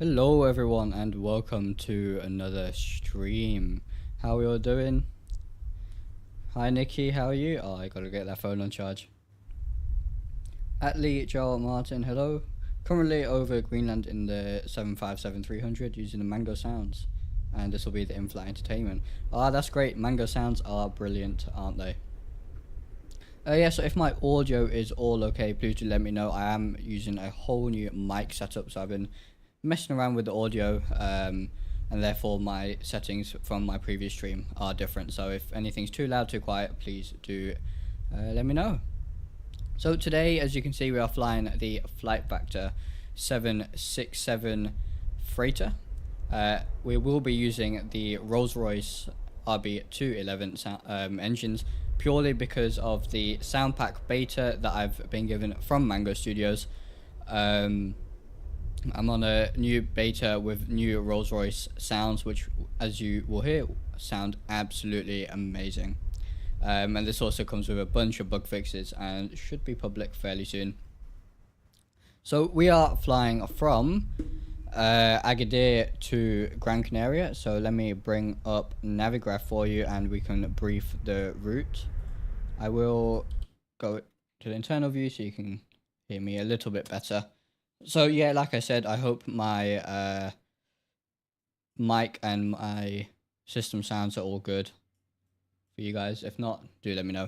Hello everyone and welcome to another stream. How are you all doing? Hi Nikki, how are you? Oh, I gotta get that phone on charge. Atlee Joel Martin, hello. Currently over Greenland in the 757-300 using the Mango Sounds. And this will be the in-flight entertainment. Ah, that's great. Mango Sounds are brilliant, aren't they? Yeah, so if my audio is all okay, please do let me know. I am using a whole new mic setup, so I've been messing around with the audio, and therefore my settings from my previous stream are different. So if anything's too loud, too quiet, please do let me know. So today, as you can see, we are flying the Flight Factor 767 freighter. We will be using the Rolls-Royce RB211 engines purely because of the sound pack beta that I've been given from Mango Studios. I'm on a new beta with new Rolls-Royce sounds, which, as you will hear, sound absolutely amazing. And this also comes with a bunch of bug fixes and should be public fairly soon. So we are flying from Agadir to Gran Canaria. So let me bring up Navigraph for you and we can brief the route. I will go to the internal view so you can hear me a little bit better. So yeah, like I said, I hope my mic and my system sounds are all good for you guys. If not, do let me know.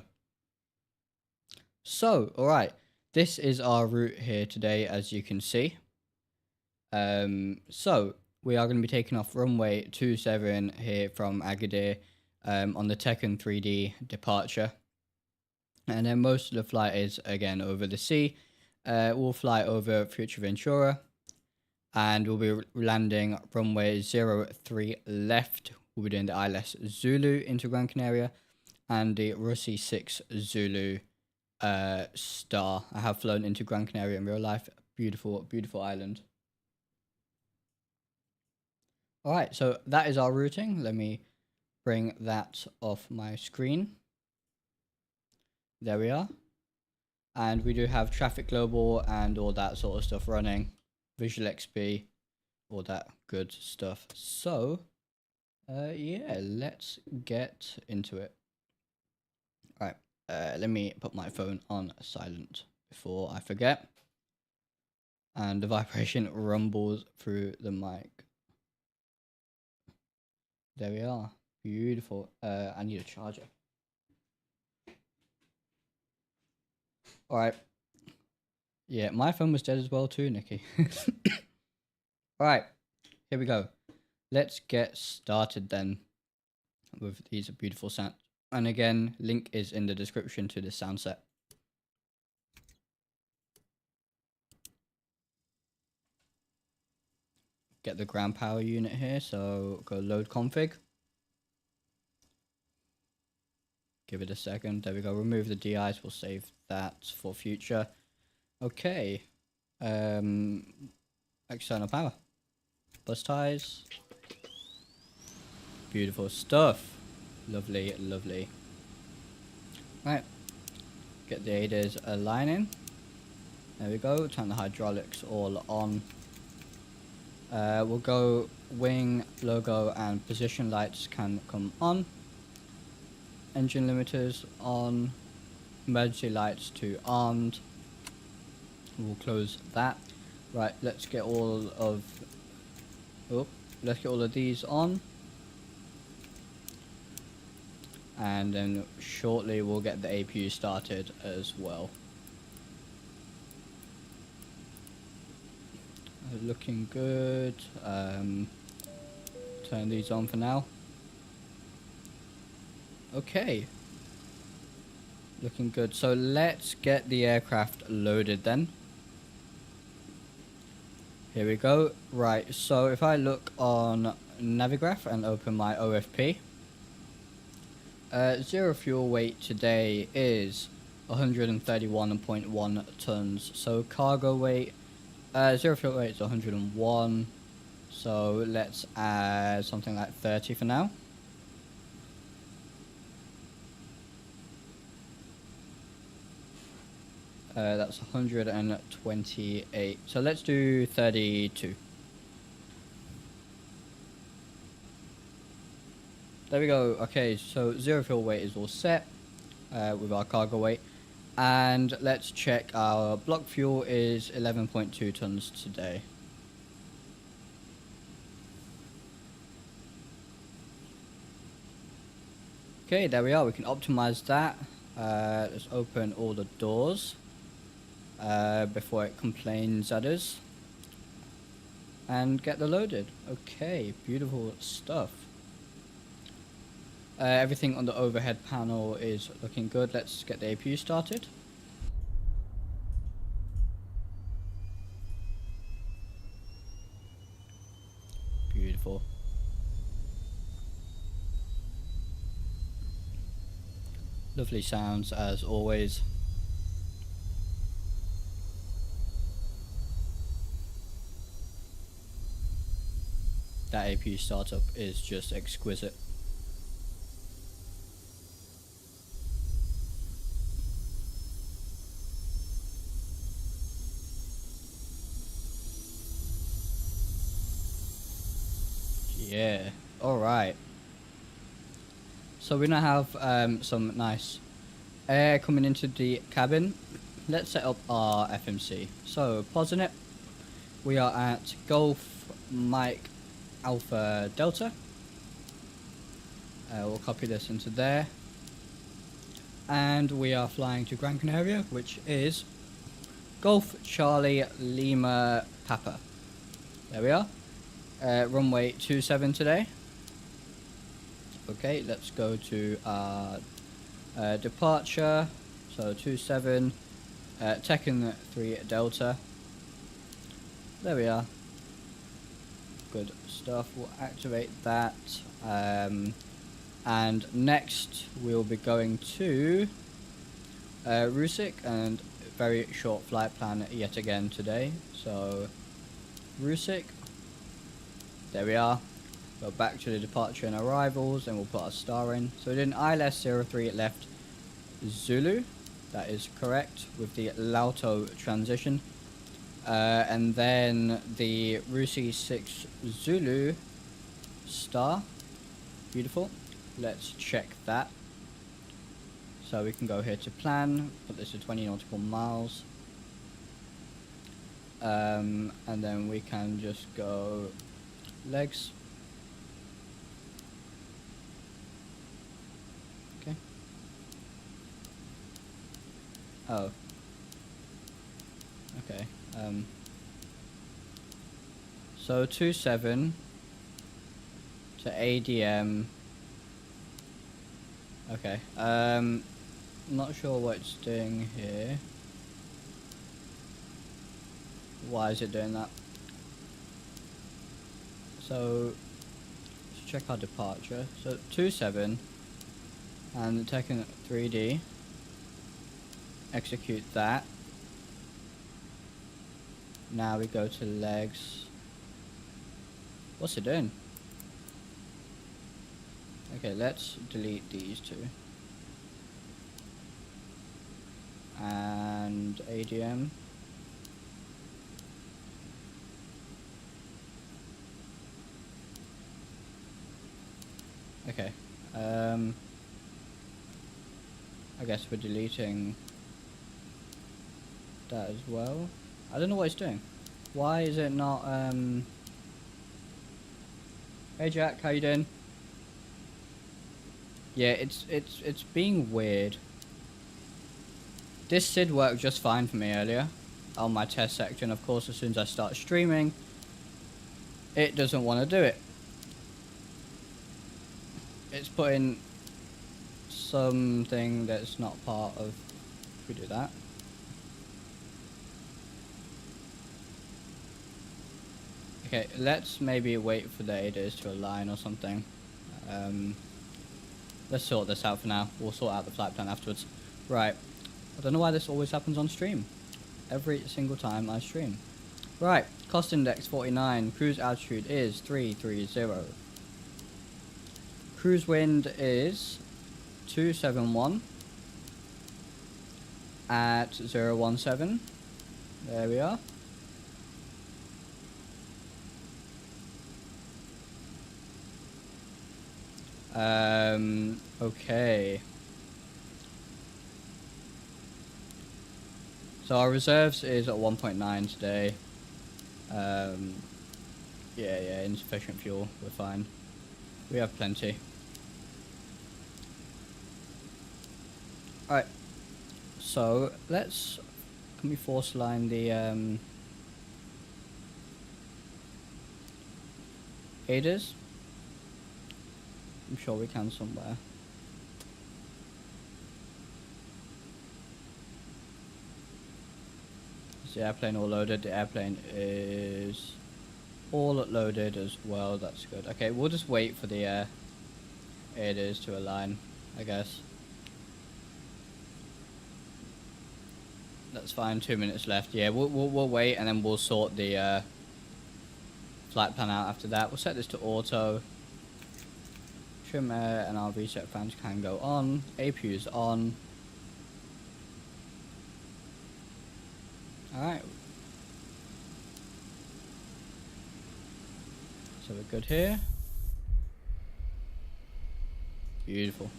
So, alright, this is our route here today, as you can see. So we are going to be taking off runway 27 here from Agadir on the Tekken 3D departure. And then most of the flight is again over the sea. We'll fly over Fuerteventura and we'll be landing runway 03 left. We'll be doing the ILS Zulu into Gran Canaria and the Russi 6 Zulu Star. I have flown into Gran Canaria in real life. Beautiful, beautiful island. Alright, so that is our routing. Let me bring that off my screen. There we are. And we do have Traffic Global and all that sort of stuff running. Visual XP, all that good stuff. So, yeah, let's get into it. Alright, let me put my phone on silent before I forget. And the vibration rumbles through the mic. There we are. Beautiful. I need a charger. Alright. Yeah, my phone was dead as well too, Nikki. Alright, here we go. Let's get started then with these beautiful sounds. And again, link is in the description to this sound set. Get the ground power unit here, so go load config. Give it a second. There we go. Remove the DIs. We'll save that for future. Okay. External power. Bus ties. Beautiful stuff. Lovely, lovely. Right. Get the ADAS aligning. There we go. Turn the hydraulics all on. We'll go wing, logo, and position lights can come on. Engine limiters on. Emergency lights to armed. We'll close that. Right, let's get all of these on. And then shortly we'll get the APU started as well. Looking good. Turn these on for now. Okay. Looking good. So let's get the aircraft loaded then. Here we go. Right, so if I look on Navigraph and open my OFP, zero fuel weight today is 131.1 tons. So cargo weight, zero fuel weight is 101. So let's add something like 30 for now. That's 128. So let's do 32. There we go. Okay, so zero fuel weight is all set with our cargo weight. And let's check our block fuel is 11.2 tons today. Okay, there we are. We can optimize that. Let's open all the doors before it complains at us. And get the loaded. Okay, beautiful stuff. Everything on the overhead panel is looking good. Let's get the APU started. Beautiful. Lovely sounds as always. That APU startup is just exquisite. Yeah, alright. So we now have some nice air coming into the cabin. Let's set up our FMC. So pausing it, we are at Golf Mike Alpha Delta. We'll copy this into there. And we are flying to Gran Canaria, which is Golf Charlie Lima Papa. There we are. Runway 27 today. Okay, let's go to our departure. So 27, Tekken 3 Delta. There we are. Good stuff. We'll activate that. And next we'll be going to Rusik, and very short flight plan yet again today. So Rusik. There we are. Go back to the departure and arrivals, and we'll put our star in. So we did an ILS 03 left Zulu. That is correct with the Lauto transition. And then the Rusi 6 Zulu star. Beautiful. Let's check that. So we can go here to plan, put this to 20 nautical miles. And then we can just go legs. Okay. Oh. Okay. So 27 to ADM. Okay. Not sure what it's doing here. Why is it doing that? So let's check our departure. So 27 and taking 3D. Execute that. Now we go to legs. What's it doing? Okay, let's delete these two. And ADM. Okay. I guess we're deleting that as well. I don't know what it's doing. Why is it not Hey Jack, how you doing? Yeah, it's being weird. This SID worked just fine for me earlier on my test section. Of course, as soon as I start streaming, it doesn't want to do it. It's putting something that's not part of. If we do that. Okay, let's maybe wait for the ADAs to align or something. Let's sort this out for now. We'll sort out the flight plan afterwards. Right. I don't know why this always happens on stream. Every single time I stream. Right. Cost index 49. Cruise altitude is 330. Cruise wind is 271 at 017. There we are. Okay. So our reserves is at 1.9 today. Yeah, insufficient fuel. We're fine. We have plenty. Alright. So, can we force line the, aiders? I'm sure we can somewhere. Is the airplane all loaded? The airplane is all loaded as well. That's good. Okay, we'll just wait for the aiders to align, I guess. That's fine. 2 minutes left. Yeah, we'll wait, and then we'll sort the flight plan out after that. We'll set this to auto. Trim air and our reset fans can go on. APU is on. Alright. So we're good here. Beautiful.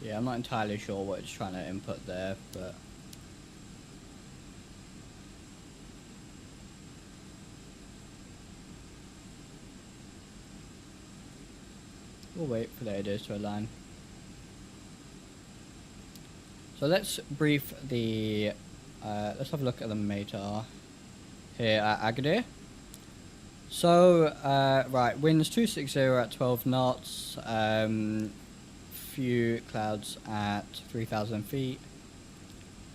Yeah, I'm not entirely sure what it's trying to input there, but we'll wait for the aiders to align. So let's brief the, let's have a look at the METAR here at Agadir. So, right, winds 260 at 12 knots, few clouds at 3,000 feet.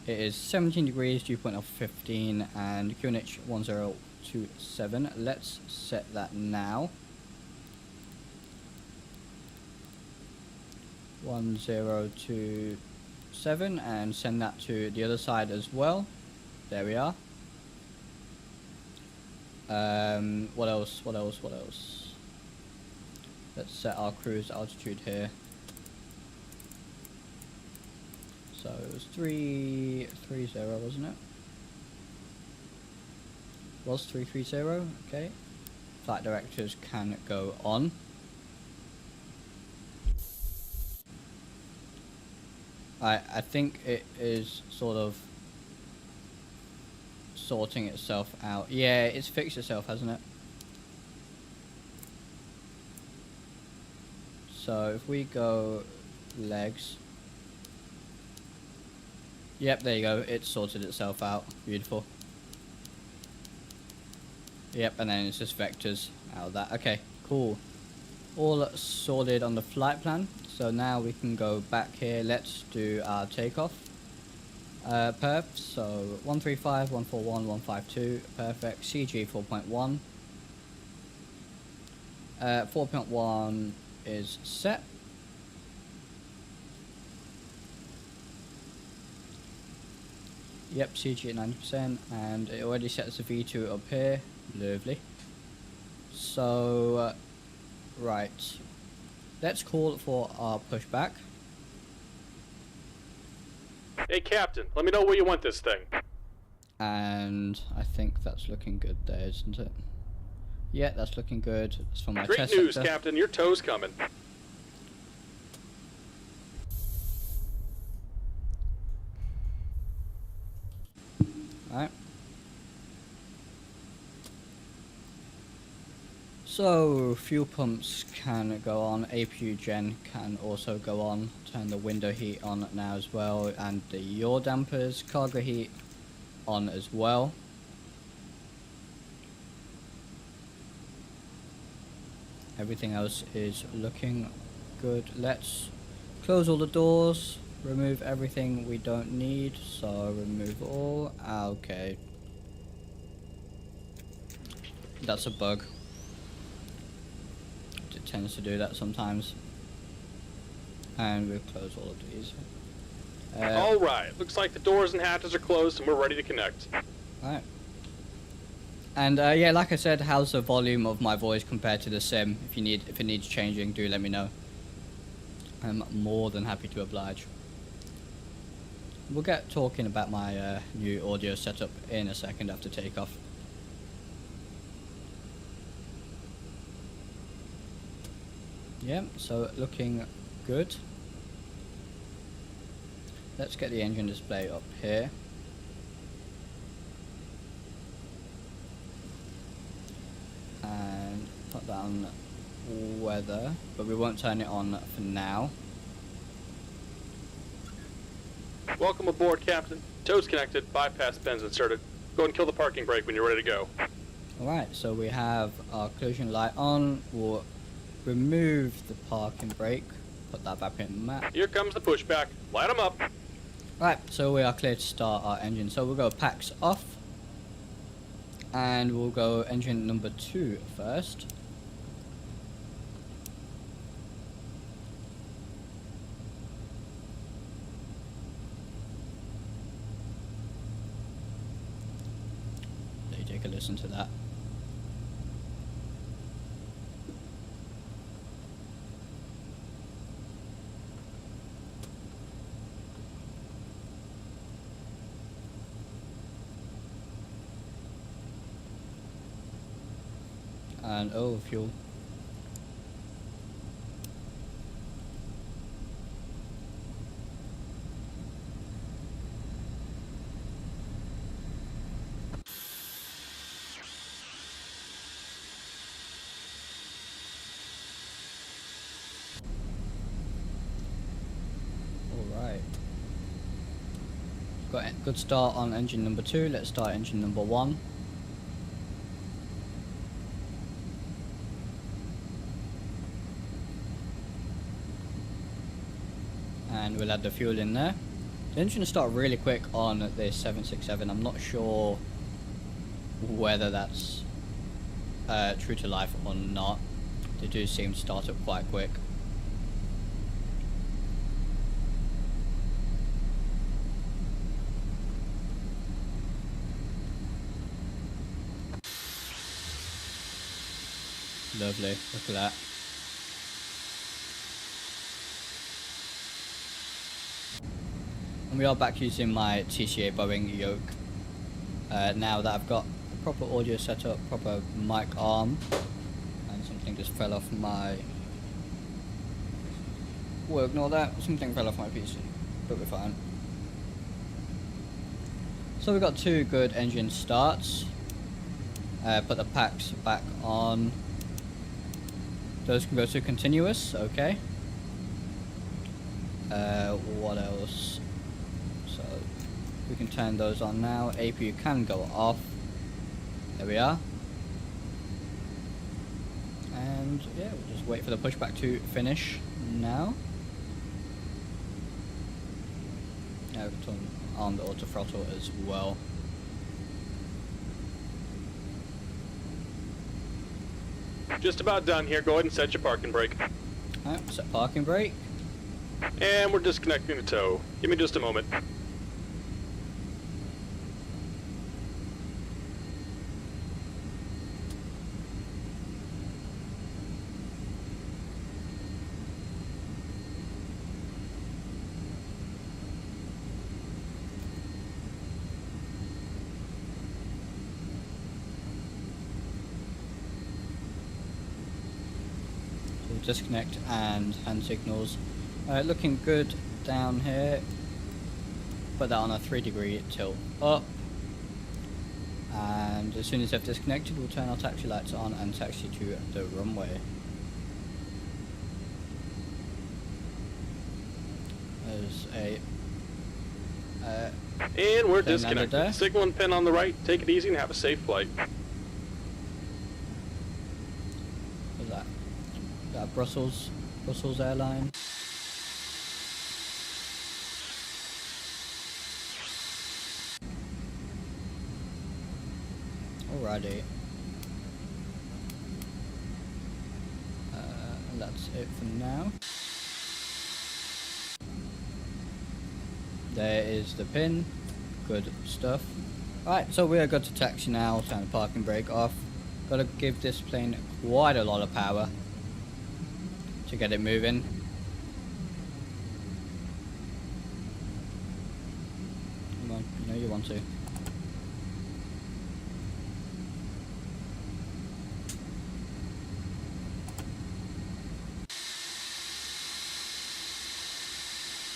It is 17 degrees, dew point of 15, and QNH 1027. Let's set that now. 1027, and send that to the other side as well. There we are. What else? Let's set our cruise altitude here. So it was 330, wasn't it? Was 330, okay. Flight directors can go on. I think it is sort of sorting itself out. Yeah, it's fixed itself, hasn't it? So if we go legs. Yep, there you go. It sorted itself out. Beautiful. Yep, and then it's just vectors out of that. Okay, cool. All sorted on the flight plan. So now we can go back here. Let's do our takeoff. Perf. So 135, 141, 152. Perfect. CG 4.1. 4.1 is set. Yep, CG at 90%, and it already sets the V2 up here. Lovely. So, right. Let's call for our pushback. Hey, Captain, let me know where you want this thing. And I think that's looking good there, isn't it? Yeah, that's looking good. That's for my Great test news, sector. Captain. Your tow's coming. Alright. So, fuel pumps can go on, APU gen can also go on. Turn the window heat on now as well, and the yaw dampers, cargo heat on as well. Everything else is looking good. Let's close all the doors, remove everything we don't need, so remove all. Okay. That's a bug. It tends to do that sometimes. And we'll close all of these. Alright, looks like the doors and hatches are closed and we're ready to connect. Alright. And yeah, like I said, how's the volume of my voice compared to the sim? If it needs changing, do let me know. I'm more than happy to oblige. we'll get talking about my new audio setup in a second after takeoff. Yeah, so looking good. Let's get the engine display up here. And put that on weather, but we won't turn it on for now. Welcome aboard, Captain. Tows connected, bypass pins inserted. Go and kill the parking brake when you're ready to go. Alright, so we have our collision light on. We'll remove the parking brake, put that back in map. Here comes the pushback. Light them up. Right, so we are clear to start our engine. So we'll go packs off. And we'll go engine number 2 first. Let you take a listen to that. And oh, fuel. Alright. Got a good start on engine number 2. Let's start engine number 1. And we'll add the fuel in there. The engine will start really quick on the 767. I'm not sure whether that's true to life or not. They do seem to start up quite quick. Lovely, look at that. And we are back using my TCA Boeing yoke. Now that I've got a proper audio setup, proper mic arm, and something just fell off my... Well, ignore that, something fell off my PC, but we're fine. So we've got 2 good engine starts. Put the packs back on. Those can go to continuous, okay. What else? So we can turn those on now. APU can go off. There we are. And yeah, we'll just wait for the pushback to finish now. Now we can turn on the auto throttle as well. Just about done here. Go ahead and set your parking brake. Alright, set parking brake. And we're disconnecting the tow. Give me just a moment. Disconnect and hand signals. Looking good down here. Put that on a 3-degree tilt up. And as soon as they've disconnected, we'll turn our taxi lights on and taxi to the runway. There's a... and we're disconnected. Signal and pin on the right. Take it easy and have a safe flight. What's that? Is that Brussels airline? Alrighty. And that's it for now. There is the pin. Good stuff. Right, so we are good to taxi now. Turn the parking brake off. Gotta give this plane quite a lot of power to get it moving. You know you want to.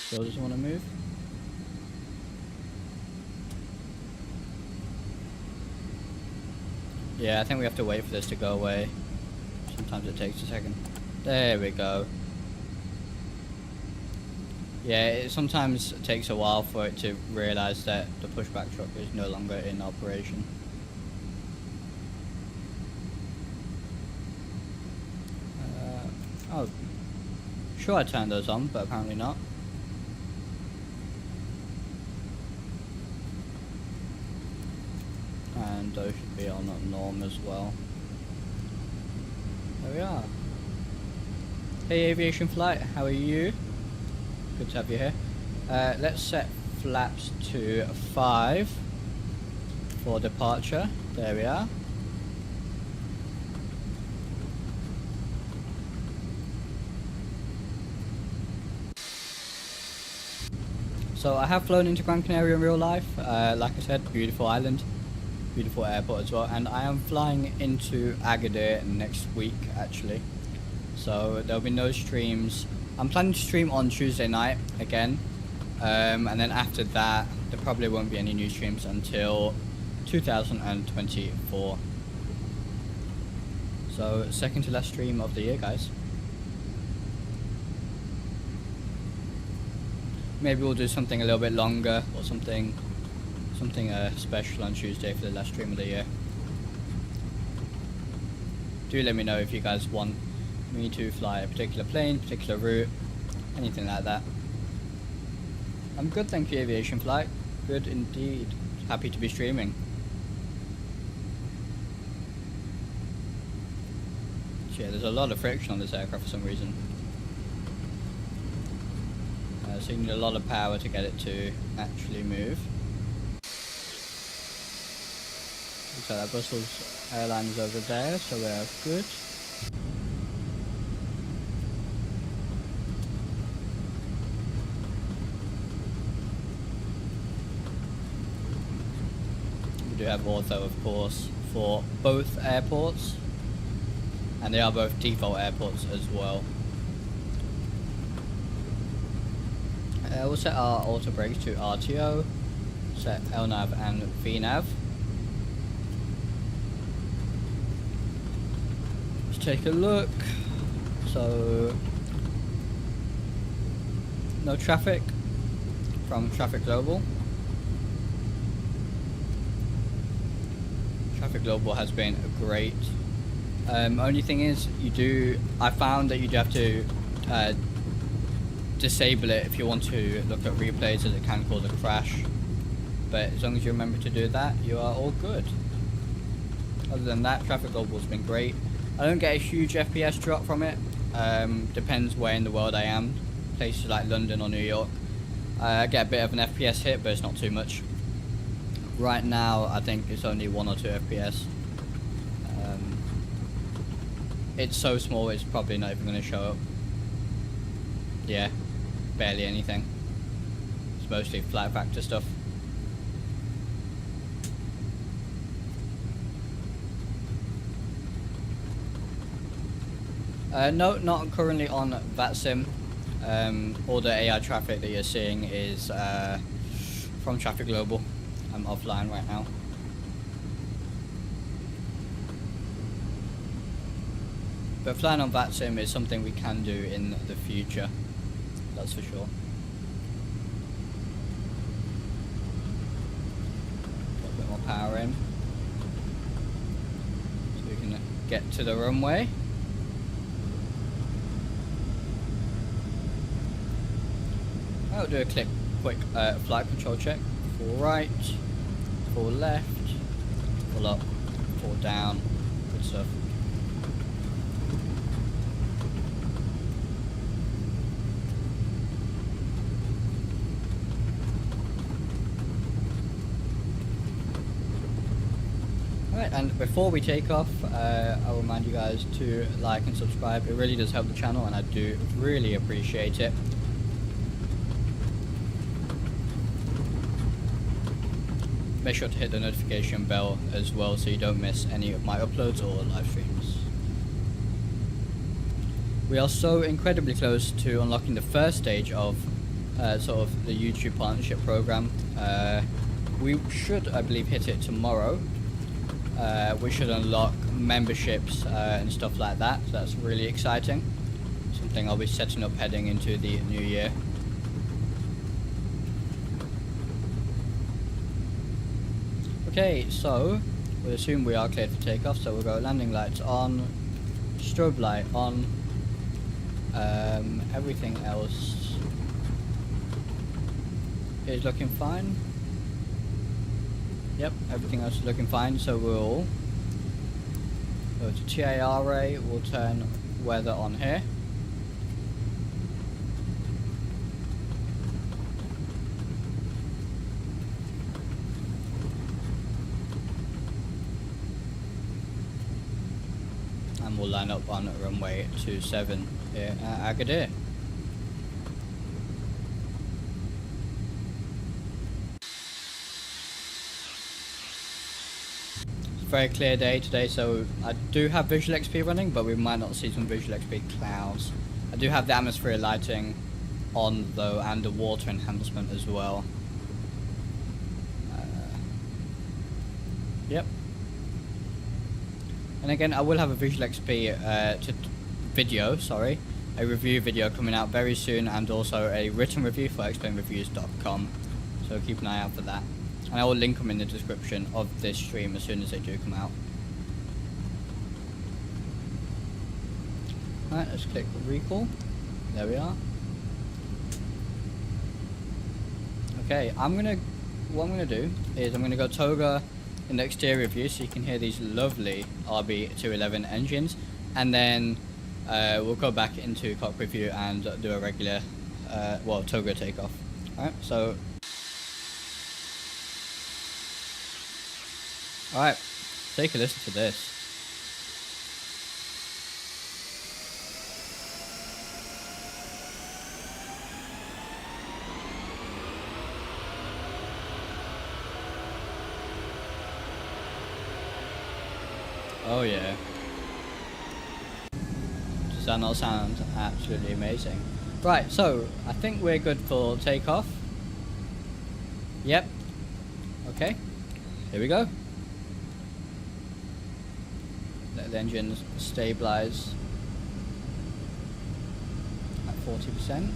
Still doesn't want to move. Yeah, I think we have to wait for this to go away. Sometimes it takes a second. There we go. Yeah, it sometimes takes a while for it to realise that the pushback truck is no longer in operation. Oh, sure I turned those on, but apparently not. And those should be on norm as well. There we are. Hey Aviation Flight, how are you? Good to have you here. Let's set flaps to 5 for departure. There we are. So I have flown into Gran Canaria in real life. Like I said, beautiful island, beautiful airport as well. And I am flying into Agadir next week actually. So there'll be no streams. I'm planning to stream on Tuesday night again. And then after that, there probably won't be any new streams until 2024. So second to last stream of the year, guys. Maybe we'll do something a little bit longer or something special on Tuesday for the last stream of the year. Do let me know if you guys want me to fly a particular plane, particular route, anything like that. I'm good, thank you, Aviation Flight. Good indeed. Happy to be streaming. Yeah, there's a lot of friction on this aircraft for some reason. So you need a lot of power to get it to actually move. Looks like that Brussels Airlines over there, so we're good. We do have ortho, of course, for both airports, and they are both default airports as well. We'll set our auto brakes to RTO, set LNAV and VNAV. Let's take a look. So, no traffic from Traffic Global. Traffic Global has been great. Only thing is, I found that you do have to disable it if you want to look at replays, as it can cause a crash, but as long as you remember to do that, you are all good. Other than that, Traffic Global's been great. I don't get a huge FPS drop from it. Depends where in the world I am. Places like London or New York, I get a bit of an FPS hit, but it's not too much. Right now I think it's only 1 or 2 FPS. It's so small it's probably not even going to show up. Yeah, barely anything. It's mostly flight factor stuff. No, not currently on VATSIM. All the AI traffic that you're seeing is from Traffic Global. I'm offline right now. But flying on VATSIM is something we can do in the future. That's for sure. Got a bit more power in, so we can get to the runway. I'll do a quick flight control check. Full right, full left, full up, full down. Good stuff. Alright, and before we take off, I'll remind you guys to like and subscribe. It really does help the channel, and I do really appreciate it. make sure to hit the notification bell as well so you don't miss any of my uploads or live streams. We are so incredibly close to unlocking the first stage of sort of the YouTube partnership program. We should, I believe, hit it tomorrow. We should unlock memberships and stuff like that, so that's really exciting. Something I'll be setting up heading into the new year. Okay, so we'll assume we are cleared for takeoff, so we'll go landing lights on, strobe light on, everything else is looking fine. Yep, everything else is looking fine, so we'll go to TARA, we'll turn weather on here. And we'll line up on runway 27 here at Agadir. Very clear day today, so I do have Visual XP running, but we might not see some Visual XP clouds. I do have the atmosphere lighting on though, and the water enhancement as well. Yep. And again, I will have a Visual XP a review video coming out very soon, and also a written review for explainreviews.com, so keep an eye out for that. And I will link them in the description of this stream as soon as they do come out. Alright, let's click recall. There we are. Okay, what I'm gonna do is I'm gonna go Toga in the exterior view so you can hear these lovely RB211 engines, and then we'll go back into cockpit view and do a regular Toga takeoff. Alright, so alright, take a listen to this. Oh yeah. Does that not sound absolutely amazing? Right, so I think we're good for takeoff. Yep. Okay, here we go. Let the engines stabilize at 40%.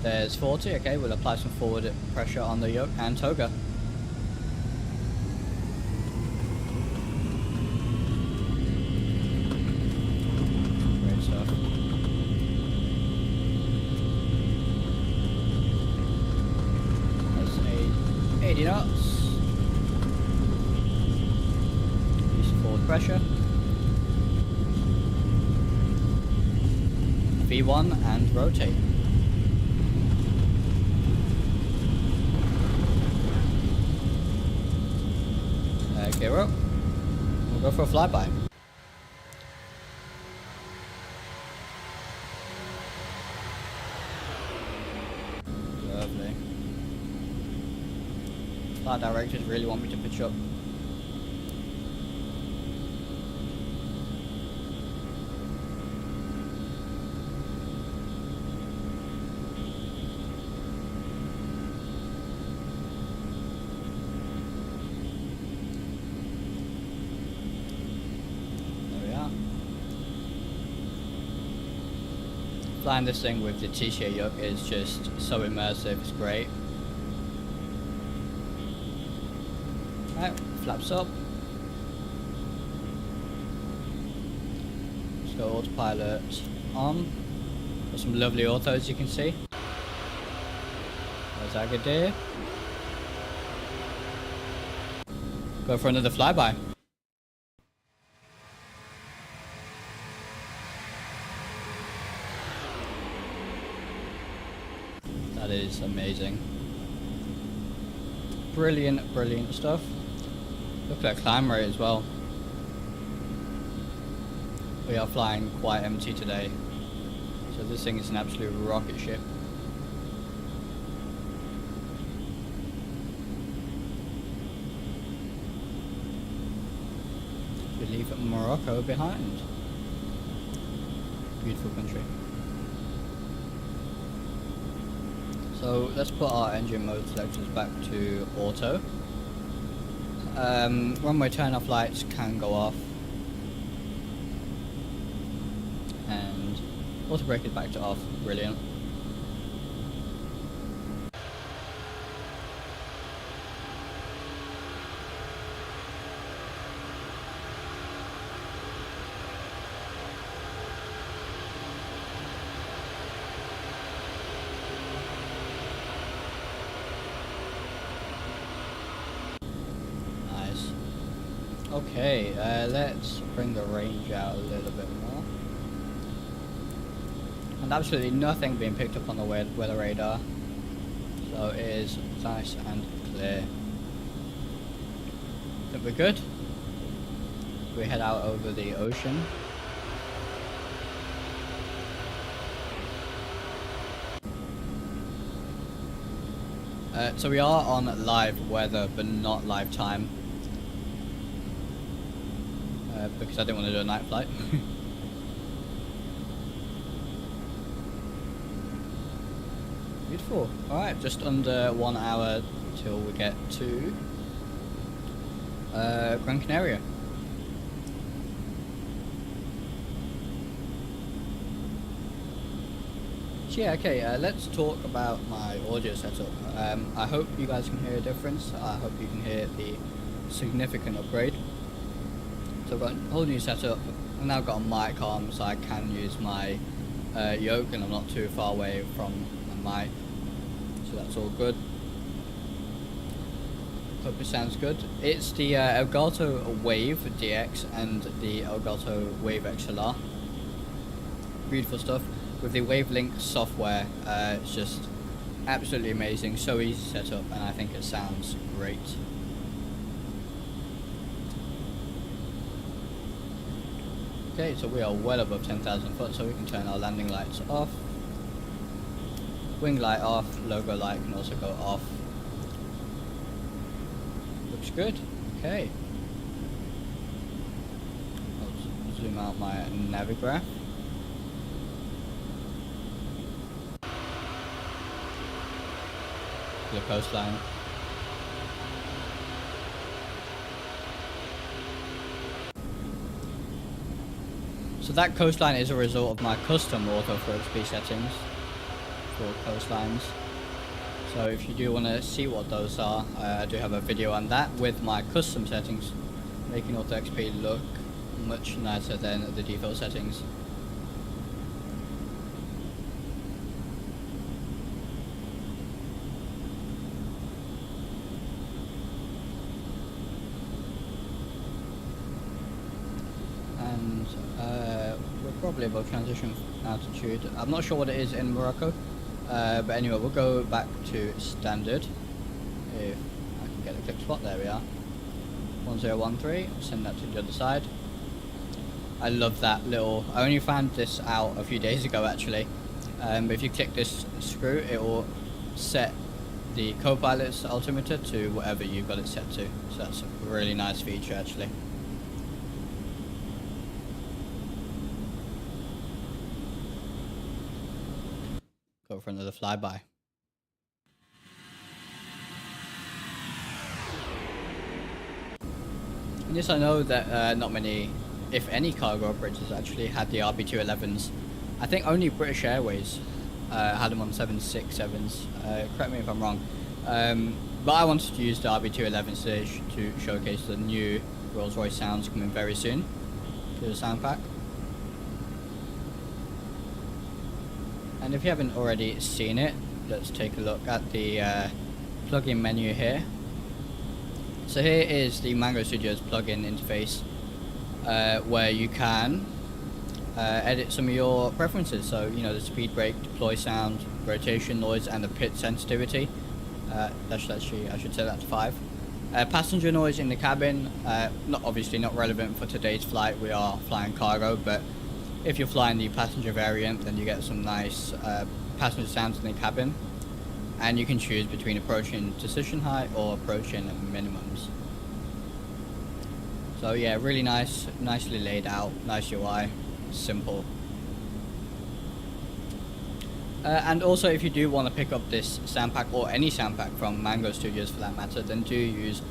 There's 40. Okay, we'll apply some forward pressure on the yoke and Toga. Great stuff. That's 80 knots. Pressure. V1 and rotate. Gear up. We'll go for a flyby. Lovely. Flight directors really want me to pitch up. Flying this thing with the TCA yoke is just so immersive, it's great. Alright, flaps up. Let's go autopilot on. Got some lovely autos you can see. There's Agadir. Go for another flyby. That is amazing. Brilliant, brilliant stuff. Look at that climb rate as well. We are flying quite empty today, so this thing is an absolute rocket ship. leave Morocco behind. Beautiful country. So let's put our engine mode selectors back to auto. Runway turn-off lights can go off. And auto brake is back to off. Brilliant. Okay, let's bring the range out a little bit more. And absolutely nothing being picked up on the weather radar. So it is nice and clear. Think we're good? We head out over the ocean. So we are on live weather, but not live time. Because I didn't want to do a night flight. Beautiful. Alright, just under 1 hour till we get to Gran Canaria. So yeah, okay, let's talk about my audio setup. I hope you guys can hear a difference. I hope you can hear the significant upgrade. So I've got a whole new setup. I've now got a mic arm so I can use my yoke and I'm not too far away from my mic. So that's all good. Hope it sounds good. It's the Elgato Wave DX and the Elgato Wave XLR. Beautiful stuff. With the Wavelink software, it's just absolutely amazing. So easy to set up and I think it sounds great. Okay, so we are well above 10,000 foot, so we can turn our landing lights off. Wing light off, logo light can also go off. Looks good. Okay. I'll zoom out my Navigraph. The coastline. So that coastline is a result of my custom autofocus speed settings for coastlines. So if you do want to see what those are, I do have a video on that with my custom settings, making Auto XP look much nicer than the default settings. Probably above transition altitude. I'm not sure what it is in Morocco, but anyway, we'll go back to standard. If I can get a clip spot, there we are. 1013, send that to the other side. I love that little, I only found this out a few days ago actually. But if you click this screw, it will set the co-pilot's altimeter to whatever you've got it set to. So that's a really nice feature actually. Go for another flyby. And yes, I know that not many, if any, cargo operators actually had the RB211s. I think only British Airways had them on 767s. Correct me if I'm wrong. But I wanted to use the RB211s to showcase the new Rolls-Royce sounds coming very soon to the sound pack. And if you haven't already seen it, let's take a look at the plugin menu here. So here is the Mango Studios plugin interface, where you can edit some of your preferences. So, you know, the speed brake, deploy sound, rotation noise, and the pitch sensitivity. Actually, I should set that to 5. Passenger noise in the cabin, obviously not relevant for today's flight. We are flying cargo, but if you're flying the passenger variant, then you get some nice passenger sounds in the cabin. And you can choose between approaching decision height or approaching minimums. So So yeah, really nice, nicely laid out, nice UI, simple. And also, if you do want to pick up this sound pack, or any sound pack from Mango Studios for that matter, then do use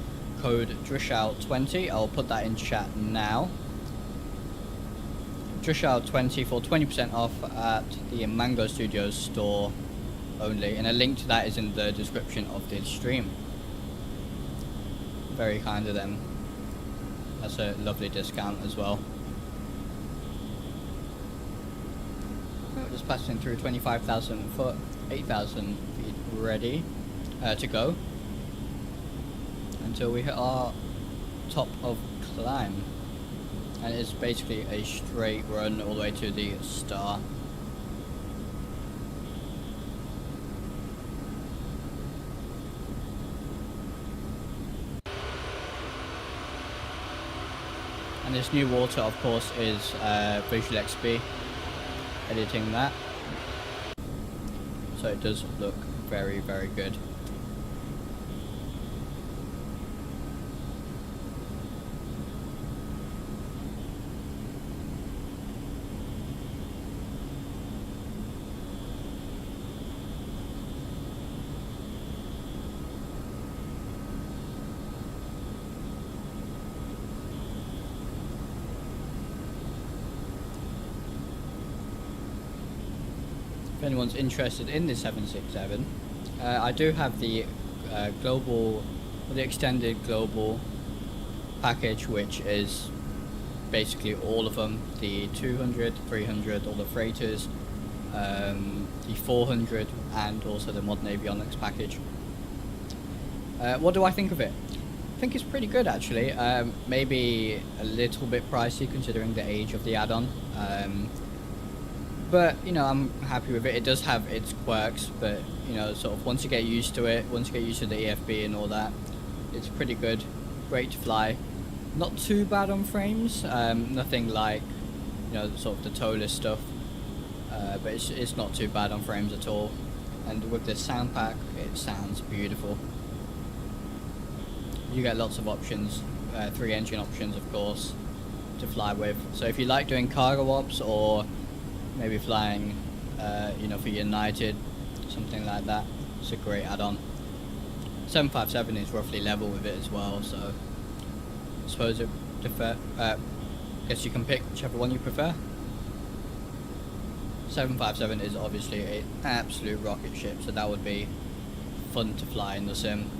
code Drishal20. I'll put that in chat now. Drishal20 for 20% off at the Mango Studios store only, and a link to that is in the description of this stream. Very kind of them. That's a lovely discount as well. Just passing through 25,000 foot, 8,000 feet ready to go until we hit our top of climb, and it's basically a straight run all the way to the star. And this new water, of course, is Visual XP editing that, so it does look very, very good. If anyone's interested in the 767, I do have the global, or the extended global package, which is basically all of them, the 200, 300, all the freighters, the 400, and also the modern avionics package. What do I think of it? I think it's pretty good, actually. Maybe a little bit pricey considering the age of the add-on. But, you know, I'm happy with it. It does have its quirks, but, you know, sort of once you get used to it, once you get used to the EFB and all that, it's pretty good. Great to fly. Not too bad on frames. Nothing like, you know, sort of the TOLUS stuff. But it's not too bad on frames at all. And with this sound pack, it sounds beautiful. You get lots of options. 3 engine options, of course, to fly with. So if you like doing cargo ops, or maybe flying, you know, for United, something like that, it's a great add-on. 757 is roughly level with it as well, so I suppose it guess you can pick whichever one you prefer. 757 is obviously an absolute rocket ship, so that would be fun to fly in the sim.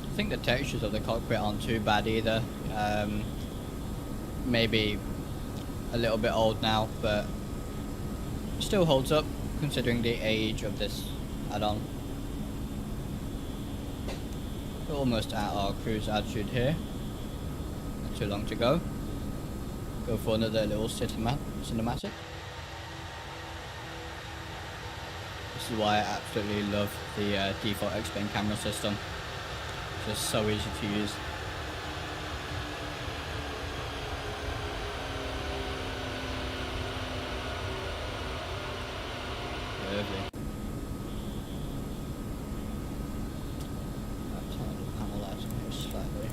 I think the textures of the cockpit aren't too bad either. Maybe a little bit old now, but still holds up considering the age of this add-on. We're almost at our cruise altitude here. Not too long to go. Go for another little cinematic. This is why I absolutely love the default X-Plane camera system. It's just so easy to use. Lovely. I'll turn the panel out here slightly.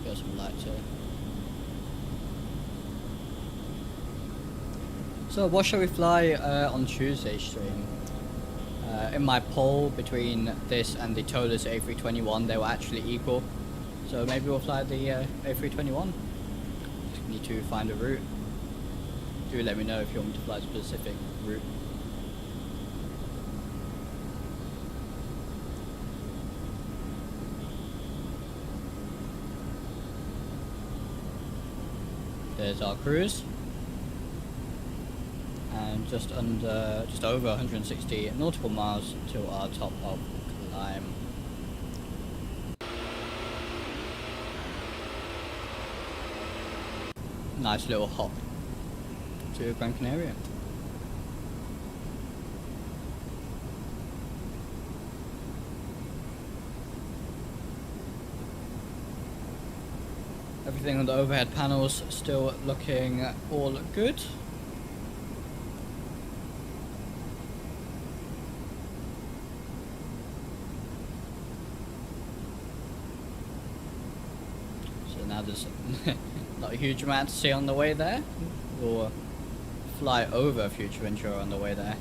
Get some light here. So what shall we fly on Tuesday's stream? In my poll between this and the TOLUS A321, they were actually equal. So maybe we'll fly the A321. Just need to find a route. Do let me know if you want me to fly a specific route. There's our cruise. And just over 160 nautical miles to our top of climb. Nice little hop to Gran Canaria. Everything on the overhead panels still looking all good. now there's not a huge amount to see on the way there. We'll fly over Fuerteventura on the way there.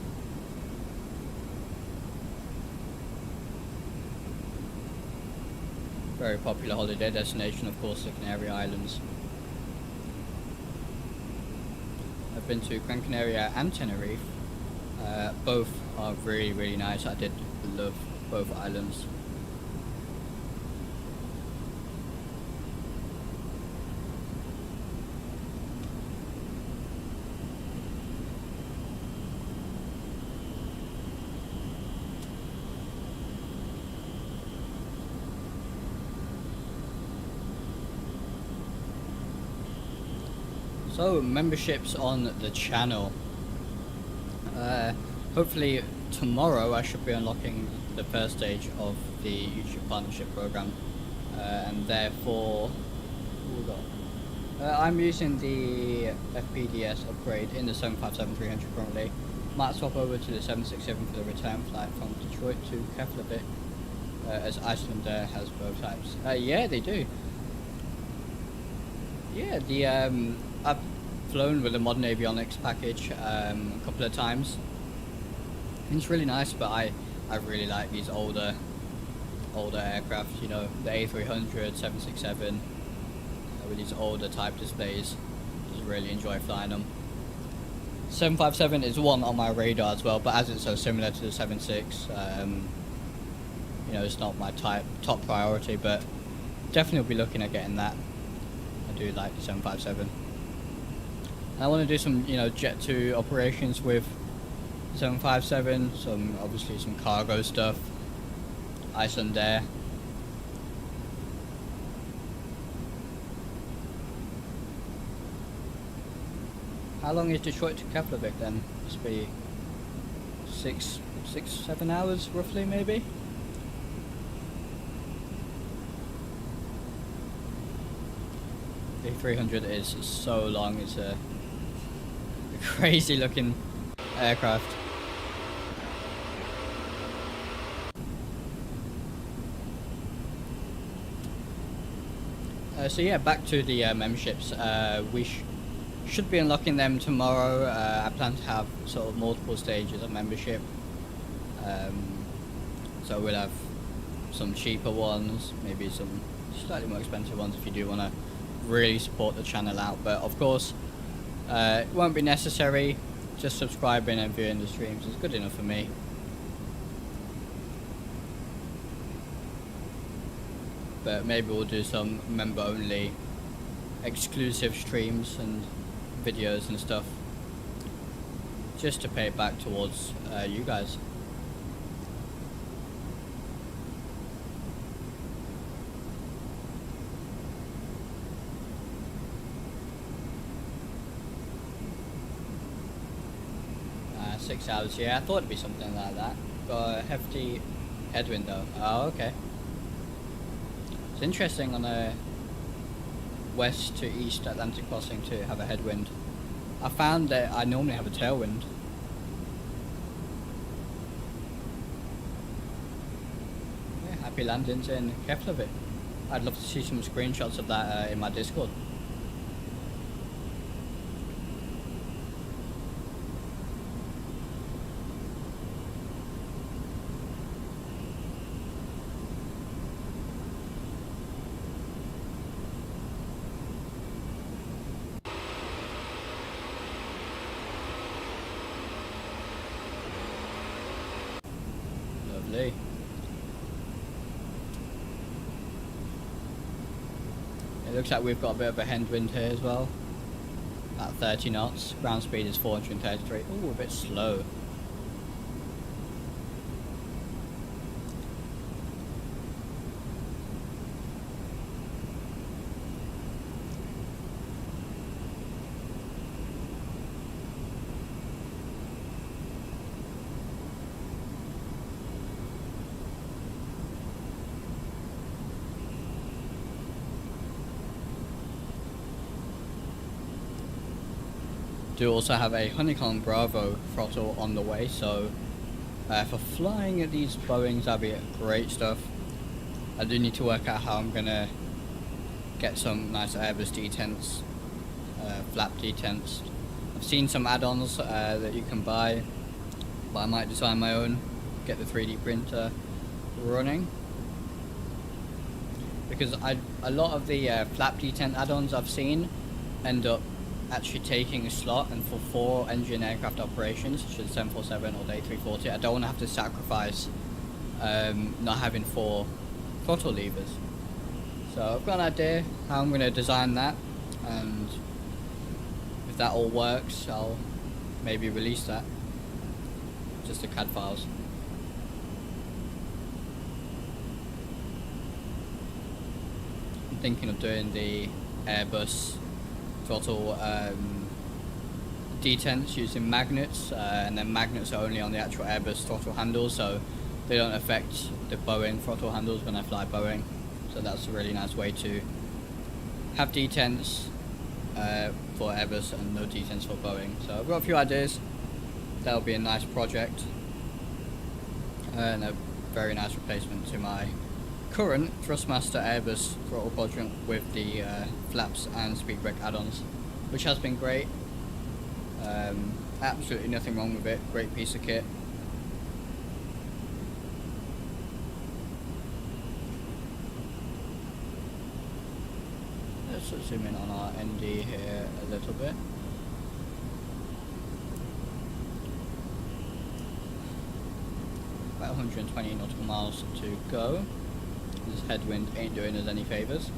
Very popular holiday destination, of course, the Canary Islands. I've been to Gran Canaria and Tenerife. Both are really, really nice. I did love both islands. So, memberships on the channel. Hopefully tomorrow I should be unlocking the first stage of the YouTube partnership program, and therefore I'm using the FPDS upgrade in the 757-300 currently. Might swap over to the 767 for the return flight from Detroit to Keflavik, as Icelandair has both types. Yeah, they do. Yeah, I've flown with the modern avionics package a couple of times. It's really nice, but I really like these older aircraft, you know, the A300, 767, with these older type displays. Just really enjoy flying them. 757 is one on my radar as well, but as it's so similar to the 76, you know, it's not my top priority, but definitely will be looking at getting that. I do like the 757. And I want to do some, you know, Jet 2 operations with 757, obviously some cargo stuff, Icelandair. How long is Detroit to Keflavik then? Must be 7 hours roughly, maybe? The 300 is so long, it's a crazy looking aircraft. So yeah, back to the memberships. We should be unlocking them tomorrow. I plan to have sort of multiple stages of membership. So we'll have some cheaper ones, maybe some slightly more expensive ones if you do want to really support the channel out. But of course, it won't be necessary. Just subscribing and viewing the streams is good enough for me. But maybe we'll do some member only exclusive streams and videos and stuff, just to pay it back towards you guys. Uh, 6 hours, yeah, I thought it'd be something like that. Got a hefty headwind though. Oh, okay. It's interesting on a west to east Atlantic crossing to have a headwind. I found that I normally have a tailwind. Yeah, happy landings in Keflavik. I'd love to see some screenshots of that in my Discord. Lovely. It looks like we've got a bit of a headwind here as well. About 30 knots. Ground speed is 433. Ooh, a bit slow. Do also have a Honeycomb Bravo throttle on the way, so for flying at these Boeings, that'd be great stuff. I do need to work out how I'm gonna get some nice Airbus detents, flap detents. I've seen some add-ons that you can buy, but I might design my own, get the 3D printer running. Because a lot of the flap detent add-ons I've seen end up actually taking a slot, and for 4 engine aircraft operations, such as 747 or the A340, I don't want to have to sacrifice not having 4 throttle levers. So I've got an idea how I'm going to design that, and if that all works, I'll maybe release that, just the CAD files. I'm thinking of doing the Airbus throttle detents using magnets, and then magnets are only on the actual Airbus throttle handles, so they don't affect the Boeing throttle handles when I fly Boeing. So that's a really nice way to have detents for Airbus and no detents for Boeing. So I've got a few ideas. That'll be a nice project and a very nice replacement to my current Thrustmaster Airbus throttle quadrant with the flaps and speed brake add-ons, which has been great. Absolutely nothing wrong with it. Great piece of kit. Let's zoom in on our ND here a little bit. About 120 nautical miles to go. This headwind ain't doing us any favours.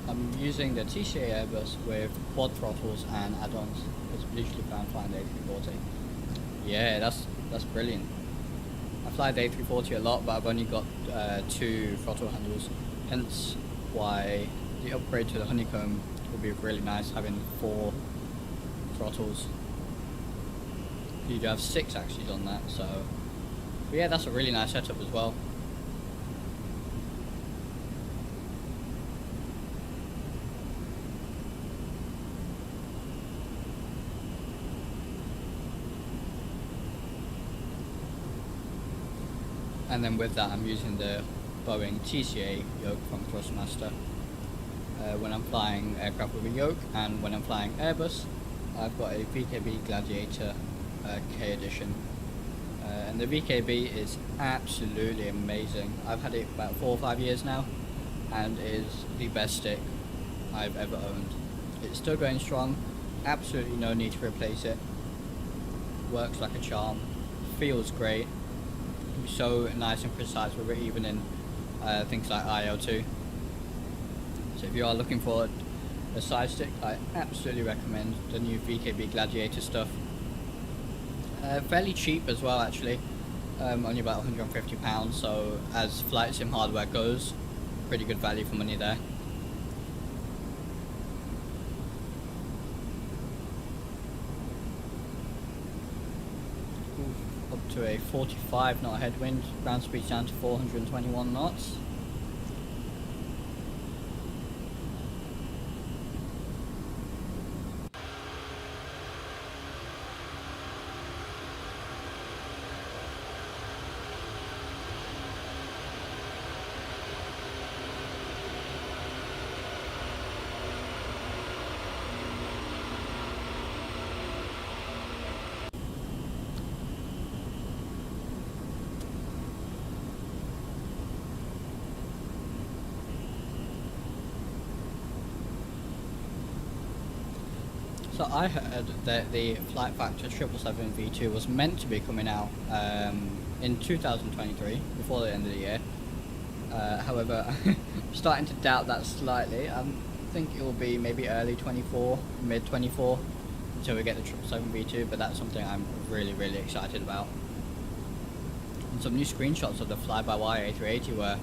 I'm using the TCA Airbus with quad throttles and add-ons. It's literally flying the A340. Yeah, that's brilliant. I fly the A340 a lot, but I've only got 2 throttle handles. Hence why the upgrade to the Honeycomb would be really nice, having 4 throttles. You do have 6 actually on that, so. But yeah, that's a really nice setup as well. And then with that, I'm using the Boeing TCA yoke from Thrustmaster when I'm flying aircraft with a yoke, and when I'm flying Airbus, I've got a VKB Gladiator K edition, and the VKB is absolutely amazing. I've had it about 4 or 5 years now, and is the best stick I've ever owned. It's still going strong, absolutely no need to replace it. Works like a charm, feels great. So nice and precise with it, even in things like IL2. So if you are looking for a side stick, I absolutely recommend the new VKB Gladiator stuff. Fairly cheap as well actually, only about £150, so as flight sim hardware goes, pretty good value for money there. To a 45 knot headwind, ground speed's down to 421 knots. So I heard that the Flight Factor 777 V2 was meant to be coming out in 2023, before the end of the year. However, I'm starting to doubt that slightly. I think it will be maybe early 24, mid 24. until we get the 777 V2, but that's something I'm really, really excited about. And some new screenshots of the fly-by-wire A380 were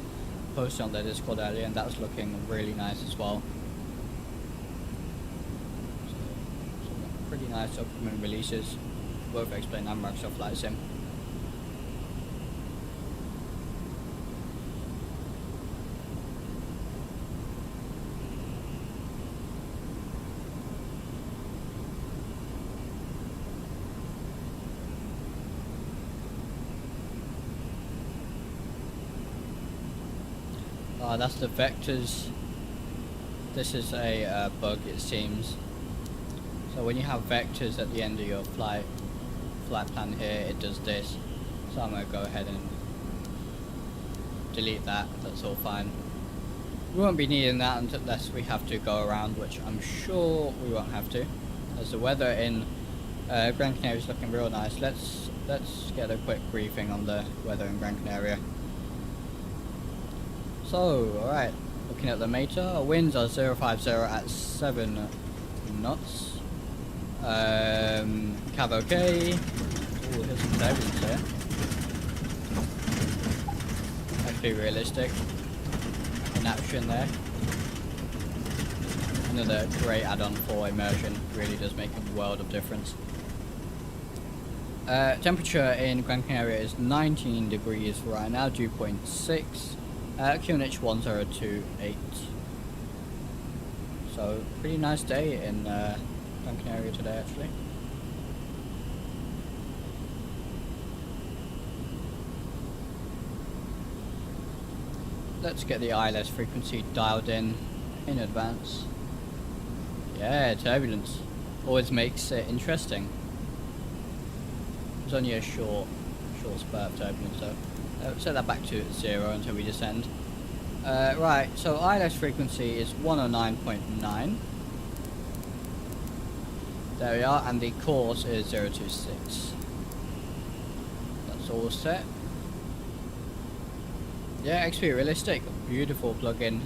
posted on their Discord earlier, and that was looking really nice as well. So, some pretty nice upcoming releases, both explained on Microsoft Flight Sim. That's the vectors. This is a bug, it seems. So when you have vectors at the end of your flight plan here, it does this. So I'm going to go ahead and delete that. That's all fine. We won't be needing that unless we have to go around, which I'm sure we won't have to, as the weather in Gran Canaria is looking real nice. Let's get a quick briefing on the weather in Gran Canaria. So, alright, looking at the meter, winds are 050 at 7 knots. Cav okay. Ooh, here's some turbulence here. Actually realistic. An action there. Another great add-on for immersion, really does make a world of difference. Temperature in Gran Canaria is 19 degrees right now, dew point 6. QNH 1028. So, pretty nice day in Gran Canaria today, actually. Let's get the ILS frequency dialed in advance. Yeah, turbulence always makes it interesting. It's only a short spurt of turbulence, so set that back to 0 until we descend. Right, so ILS frequency is 109.9. There we are, and the course is 026. That's all set. Yeah, XP Realistic, beautiful plugin.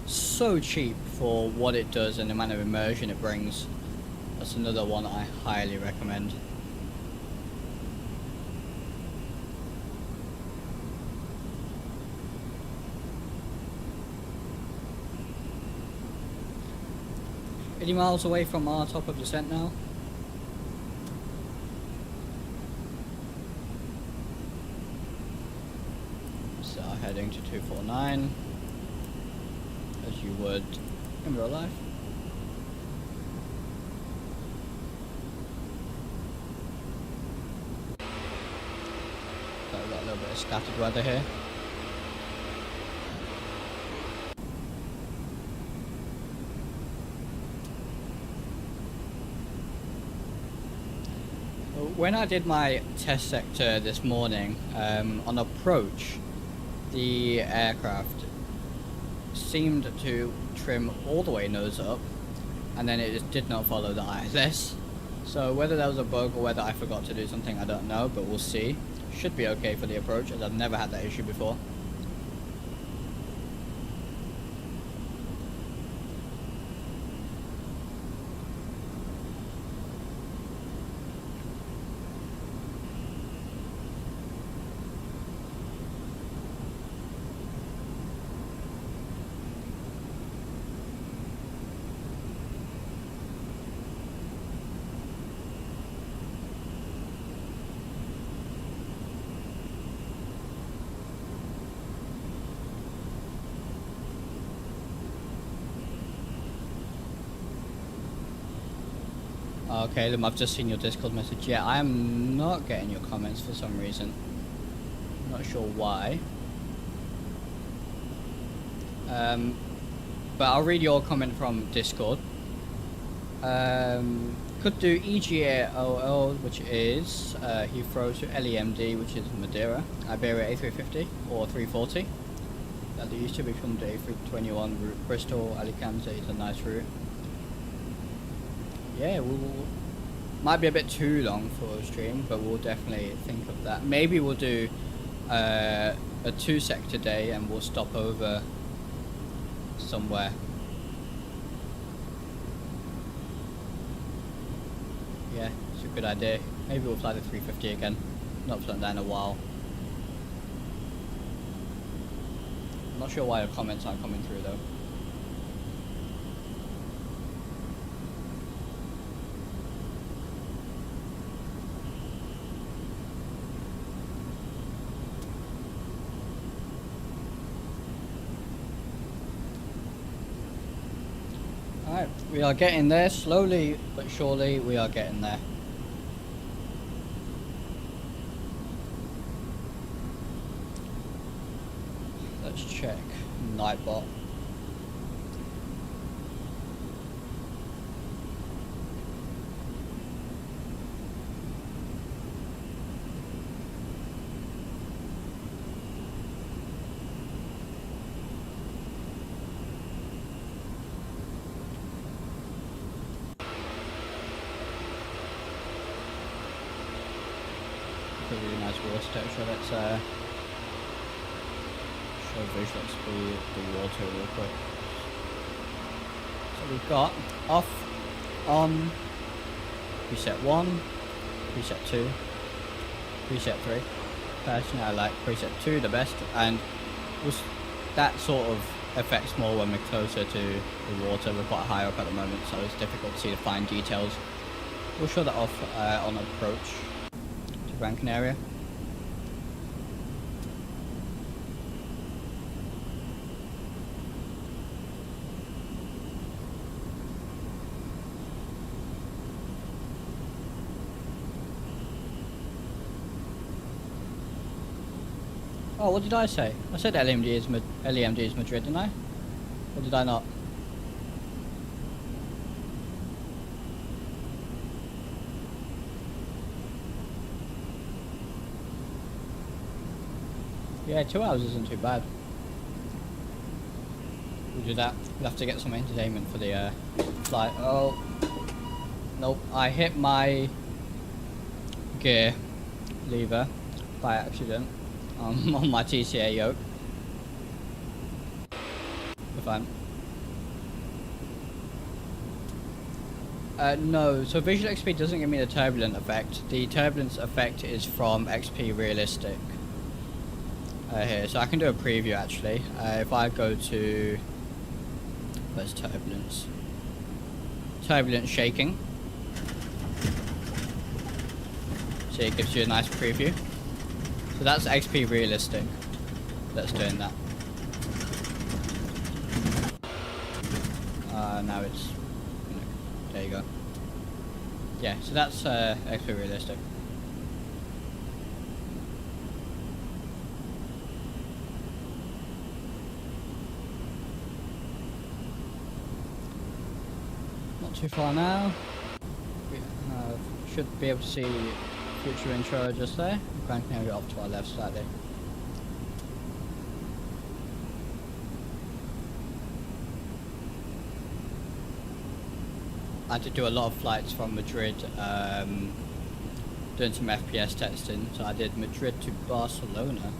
So cheap for what it does and the amount of immersion it brings. That's another one I highly recommend. Any miles away from our top of descent now? So heading to 249, as you would in real life. So we've got a little bit of scattered weather here. When I did my test sector this morning, on approach, the aircraft seemed to trim all the way nose up, and then it just did not follow the ILS. So whether that was a bug or whether I forgot to do something, I don't know, but we'll see. Should be okay for the approach, as I've never had that issue before. Okay, Liam, I've just seen your Discord message. Yeah, I am not getting your comments for some reason. Not sure why. But I'll read your comment from Discord. Could do EGAOL, which is Heathrow to LEMD, which is Madeira, Iberia A350 or 340. That used to be from the A321 route. Bristol, Alicante is a nice route. Yeah, might be a bit too long for a stream, but we'll definitely think of that. Maybe we'll do a 2-sector day and we'll stop over somewhere. good idea. Maybe we'll fly the 350 again. Not flown that in a while. I'm not sure why the comments aren't coming through though. Alright, we are getting there. Slowly but surely we are getting there. Let's check Nightbot. Really nice water texture. Let's show visual speed the water real quick. So we've got off, on, preset 1, preset 2, preset 3. Personally I like preset 2 the best, and that sort of affects more when we're closer to the water. We're quite high up at the moment, so it's difficult to see the fine details. We'll show that off on approach. Gran Canaria. Oh, what did I say? I said LEMD is Madrid, didn't I? Or did I not? Yeah, 2 hours isn't too bad. We'll do that. We'll have to get some entertainment for the flight. Oh, nope. I hit my gear lever by accident on my TCA yoke. We're fine. No, so Visual XP doesn't give me the turbulent effect. The turbulence effect is from XP Realistic. Here, so I can do a preview actually. If I go to, where's turbulence? Turbulence shaking. So it gives you a nice preview. So that's XP Realistic. That's doing that. Now it's, there you go. Yeah, so that's XP Realistic. Too far now. We should be able to see future intro just there. Gran Canaria off to our left slightly. I had to do a lot of flights from Madrid, doing some FPS testing. So I did Madrid to Barcelona.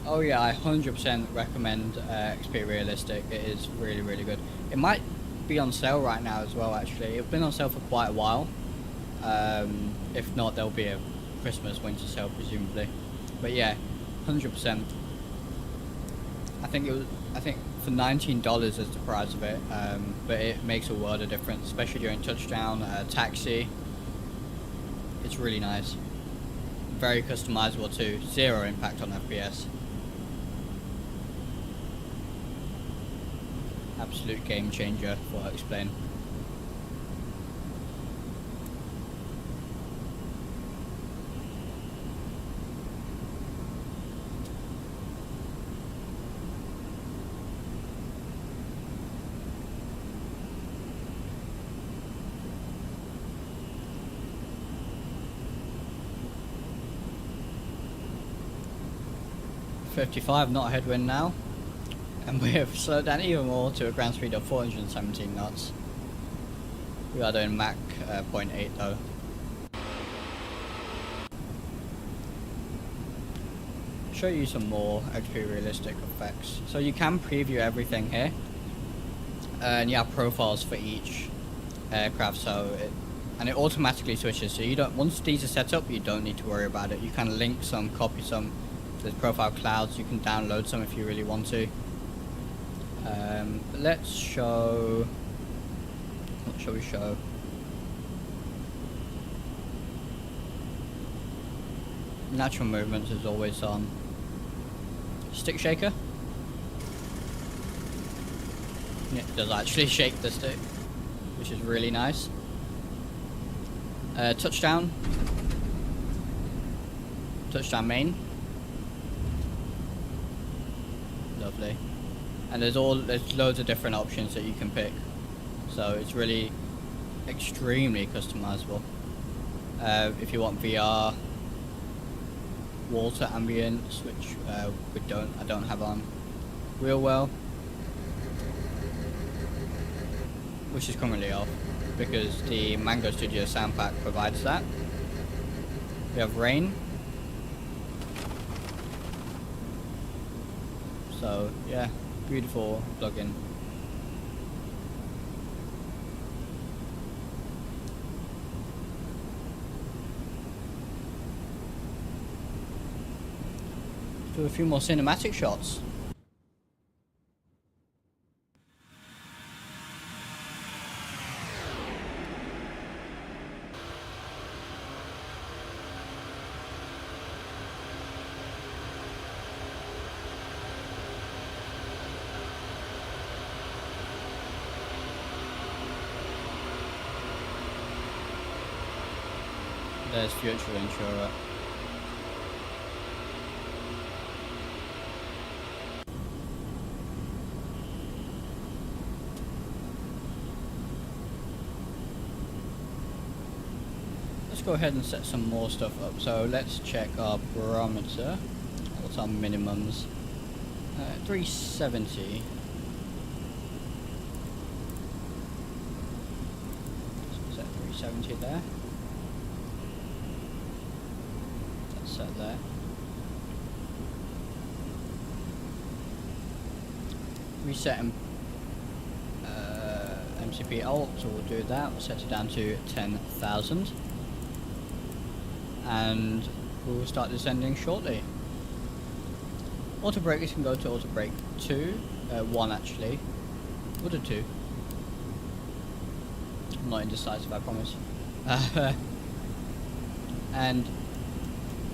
Oh yeah, I 100% recommend XP Realistic. It is really, really good. It might be on sale right now as well, actually. It's been on sale for quite a while. If not, there'll be a Christmas winter sale, presumably. But yeah, 100%. I think for $19 is the price of it, but it makes a world of difference, especially during touchdown, taxi. It's really nice. Very customizable too. Zero impact on FPS. Absolute game changer, for what I explain. .55, not a headwind now. And we have slowed down even more to a ground speed of 417 knots. We are doing Mach 0.8 though. Show you some more XP Realistic effects. So you can preview everything here. and you have profiles for each aircraft, so it automatically switches. So you don't, once these are set up, you don't need to worry about it. You can link some, copy some. There's profile clouds. You can download some if you really want to. Let's show. What shall we show? Natural movements is always on. Stick shaker. Yeah, it does actually shake the stick, which is really nice. Touchdown. Touchdown main. Lovely. And there's loads of different options that you can pick. So it's really extremely customizable. If you want VR, water ambience, which I don't have on real well, which is currently off because the Mango Studio sound pack provides that. We have rain. So yeah, beautiful plugin. Do a few more cinematic shots. There's Future Insurer. Let's go ahead and set some more stuff up. So let's check our barometer. What's our minimums? 370. So set 370 there. Set there. Reset MCP alt, so we'll do that. We'll set it down to 10,000, and we'll start descending shortly. Auto brake, you can go to auto brake 2, 1 actually. We'll do 2. I'm not indecisive, I promise. And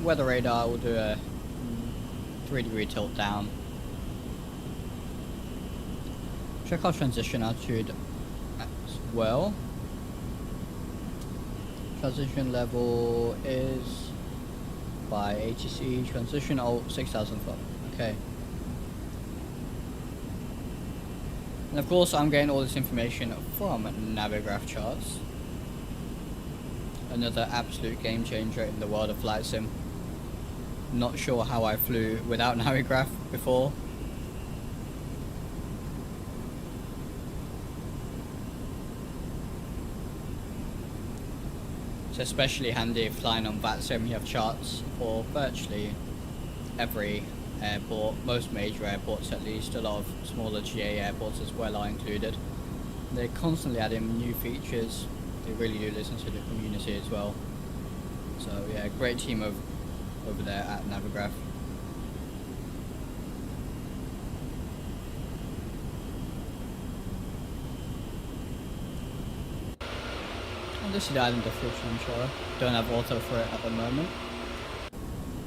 weather radar, will do a 3-degree tilt down. Check our transition altitude as well. Transition level is by ATC, transition 6,000 foot. Okay. And of course I'm getting all this information from Navigraph charts. Another absolute game changer in the world of flight sim. Not sure how I flew without Navigraph before. It's especially handy if flying on VATSIM. You have charts for virtually every airport, most major airports at least. A lot of smaller GA airports as well are included. They're constantly adding new features. They really do listen to the community as well. So yeah, great team over there at Navigraph. And this is the island of Future Insurer. Don't have auto for it at the moment,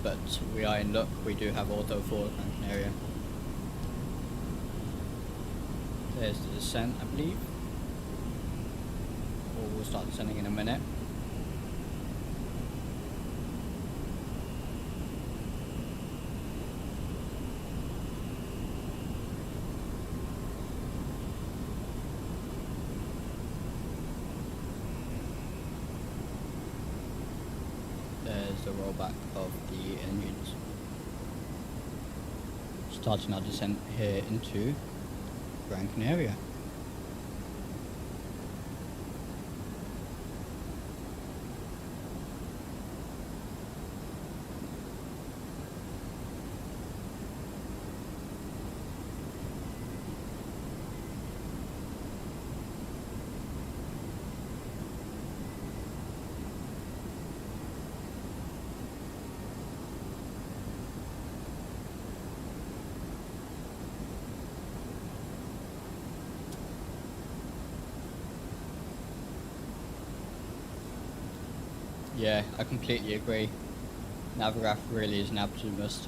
but we are in luck. We do have auto for Gran Canaria. There's the descent, I believe. Or we'll start descending in a minute. There's the rollback of the engines. Starting our descent here into Gran Canaria. Yeah, I completely agree. Navigraph really is an absolute must.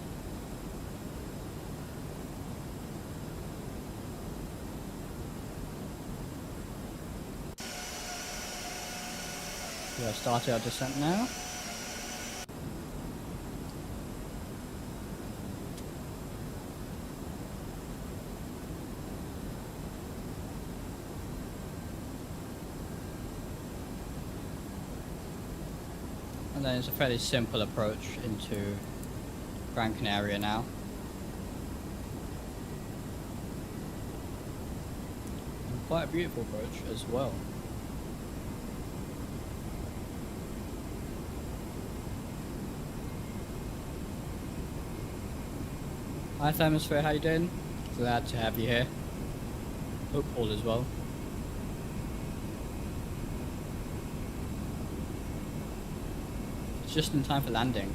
We are starting our descent now. And then it's a fairly simple approach into Gran Canaria now. And quite a beautiful approach as well. Hi Thermosphere, how you doing? Glad to have you here. Hope all is well. It's just in time for landing.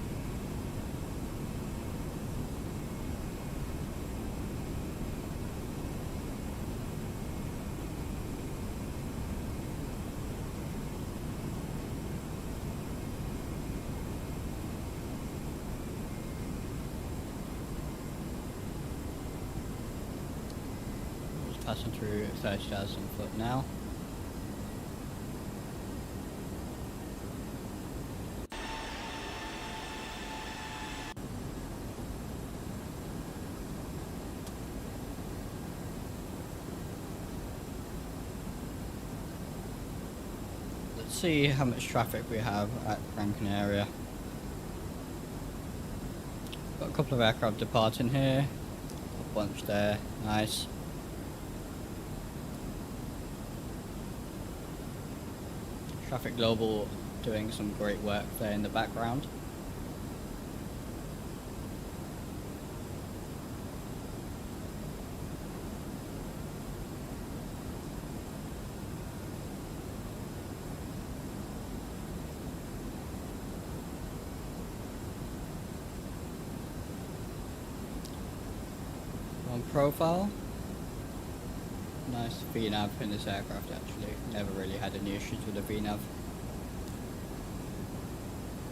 Just passing through 30,000 foot now. Let's see how much traffic we have at Gran Canaria. Got a couple of aircraft departing here. A bunch there, nice. Traffic Global doing some great work there in the background. On profile. Nice VNAV in this aircraft actually. Never really had any issues with the VNAV.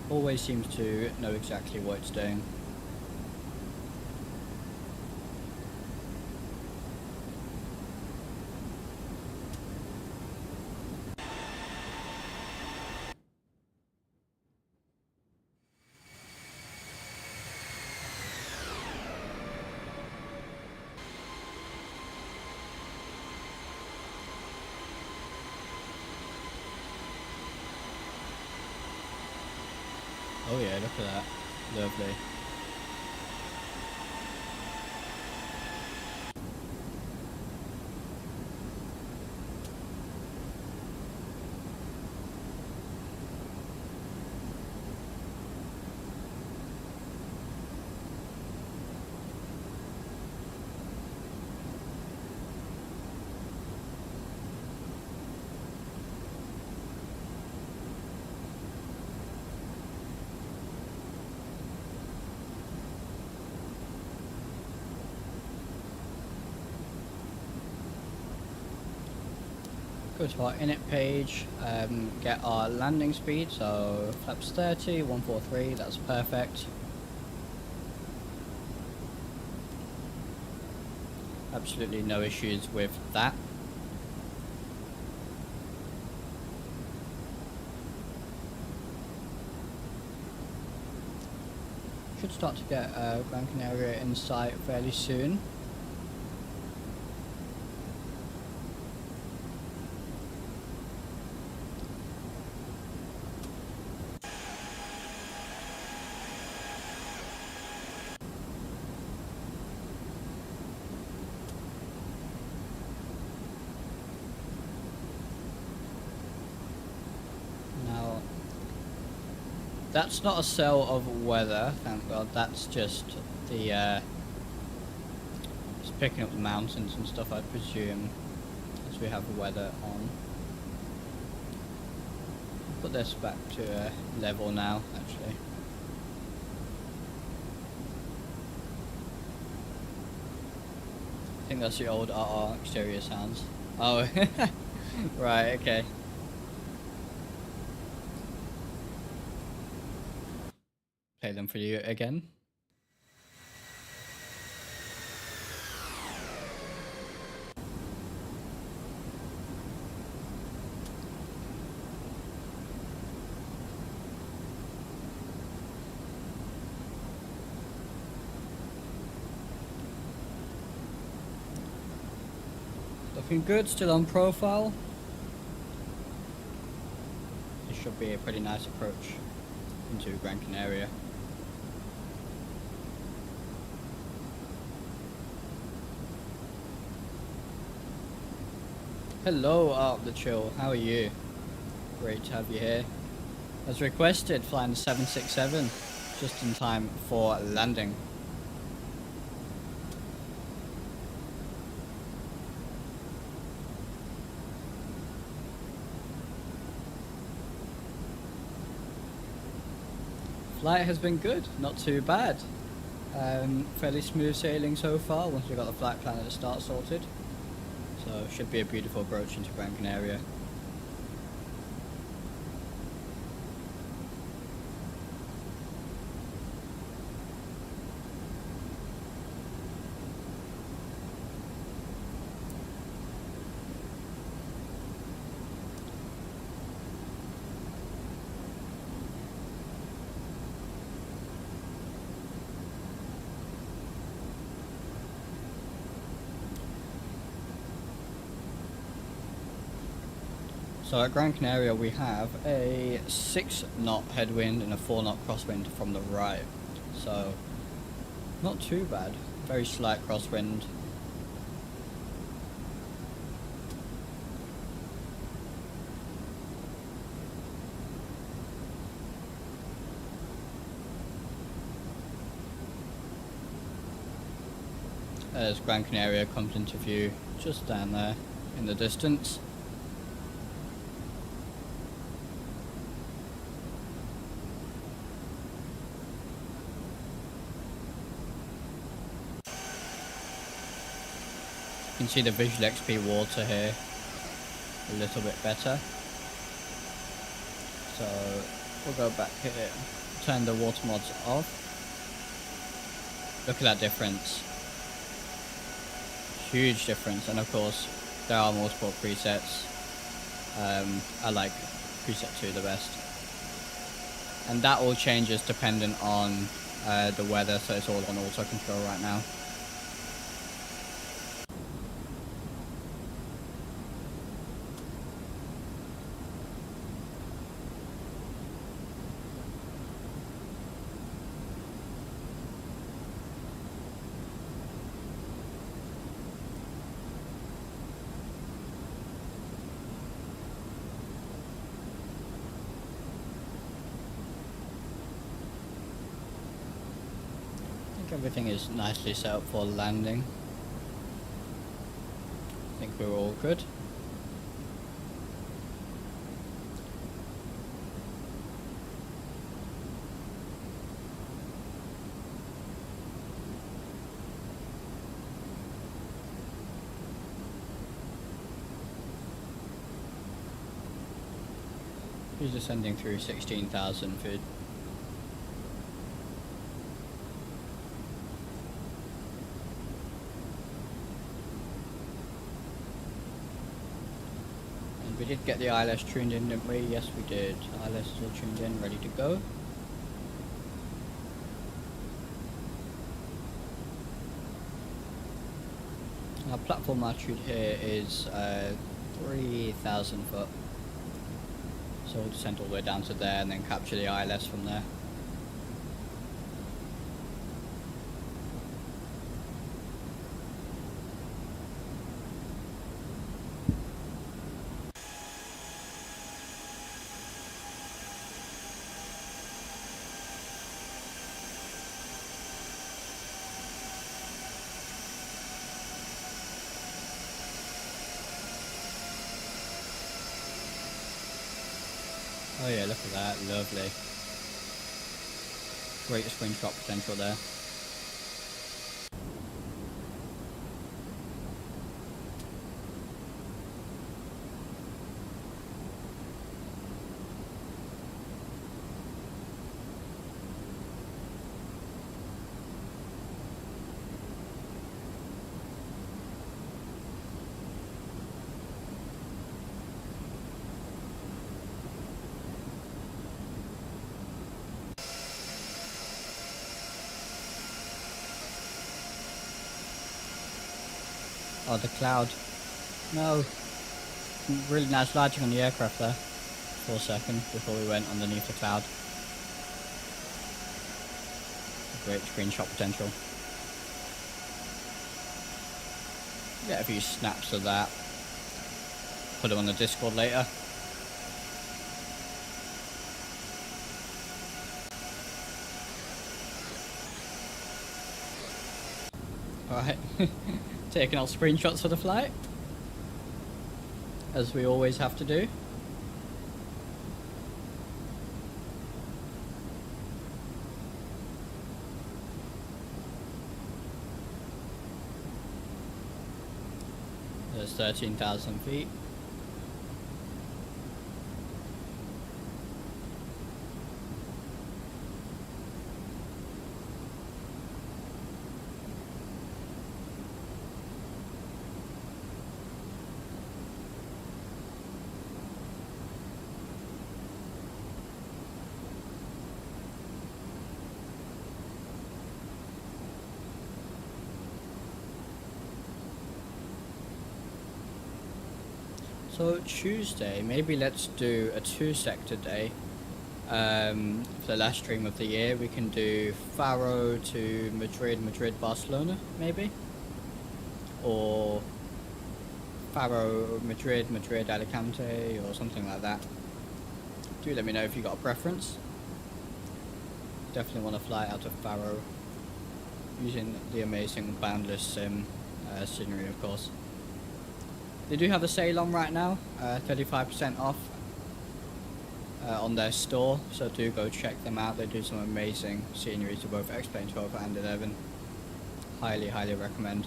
Always seems to know exactly what it's doing. Oh yeah, look at that. Lovely. Go to our init page, get our landing speed, so flaps 30, 143, that's perfect. Absolutely no issues with that. Should start to get Gran Canaria in sight fairly soon. That's not a cell of weather, thank God. That's just the just picking up the mountains and stuff, I presume, as we have the weather on. Put this back to level now, actually. I think that's the old RR exterior sounds. Oh, right, okay. play them for you again. Looking good, still on profile. This should be a pretty nice approach into Gran Canaria. Hello, Art the Chill, how are you? Great to have you here. As requested, flying the 767, just in time for landing. Flight has been good, not too bad. Fairly smooth sailing so far once we got the flight plan at the start sorted. So should be a beautiful approach into Gran Canaria. So at Gran Canaria we have a 6 knot headwind and a 4 knot crosswind from the right. So not too bad, very slight crosswind. As Gran Canaria comes into view just down there in the distance. You can see the Visual XP water here a little bit better. So we'll go back here, turn the water mods off. Look at that difference. Huge difference, and of course there are multiple presets. I like preset 2 the best. And that all changes dependent on the weather, so it's all on auto control right now. Everything is nicely set up for landing. I think we're all good. He's descending through 16,000 feet. We did get the ILS tuned in, didn't we? Yes, we did. ILS is all tuned in, ready to go. Our platform altitude here is 3,000 foot. So we'll descend all the way down to there and then capture the ILS from there. Oh yeah, look at that, lovely. Great spring shot potential there. Oh, the cloud. No. Really nice lighting on the aircraft there. For a second before we went underneath the cloud. Great screenshot potential. Get a few snaps of that. Put them on the Discord later. Alright. Taking our screenshots for the flight. As we always have to do. There's 13,000 feet. So Tuesday, maybe let's do a 2-sector day. For the last stream of the year, we can do Faro to Madrid, Madrid, Barcelona, maybe? Or Faro, Madrid, Madrid, Alicante, or something like that. Do let me know if you got a preference. Definitely want to fly out of Faro, using the amazing Boundless Sim scenery, of course. They do have a sale on right now, 35% off on their store, so do go check them out. They do some amazing scenery to both X-Plane 12 and 11. Highly, highly recommend.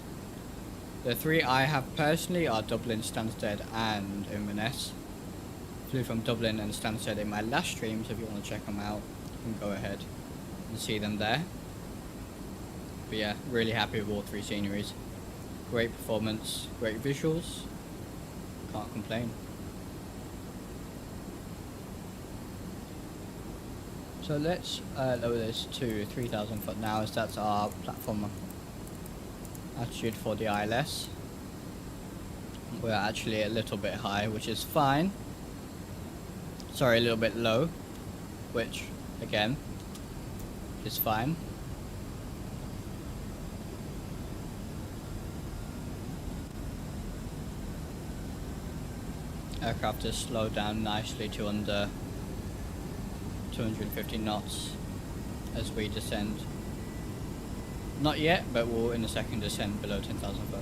The 3 I have personally are Dublin, Stansted and Inverness. Flew from Dublin and Stansted in my last stream, so if you want to check them out, you can go ahead and see them there. But yeah, really happy with all 3 sceneries. Great performance, great visuals. Can't complain. So let's lower this to 3,000 foot now, as that's our platform altitude for the ILS. We're actually a little bit high, which is fine. Sorry, a little bit low, which again is fine. Aircraft is slowed down nicely to under 250 knots as we descend. Not yet, but we'll in a second descend below 10,000 foot.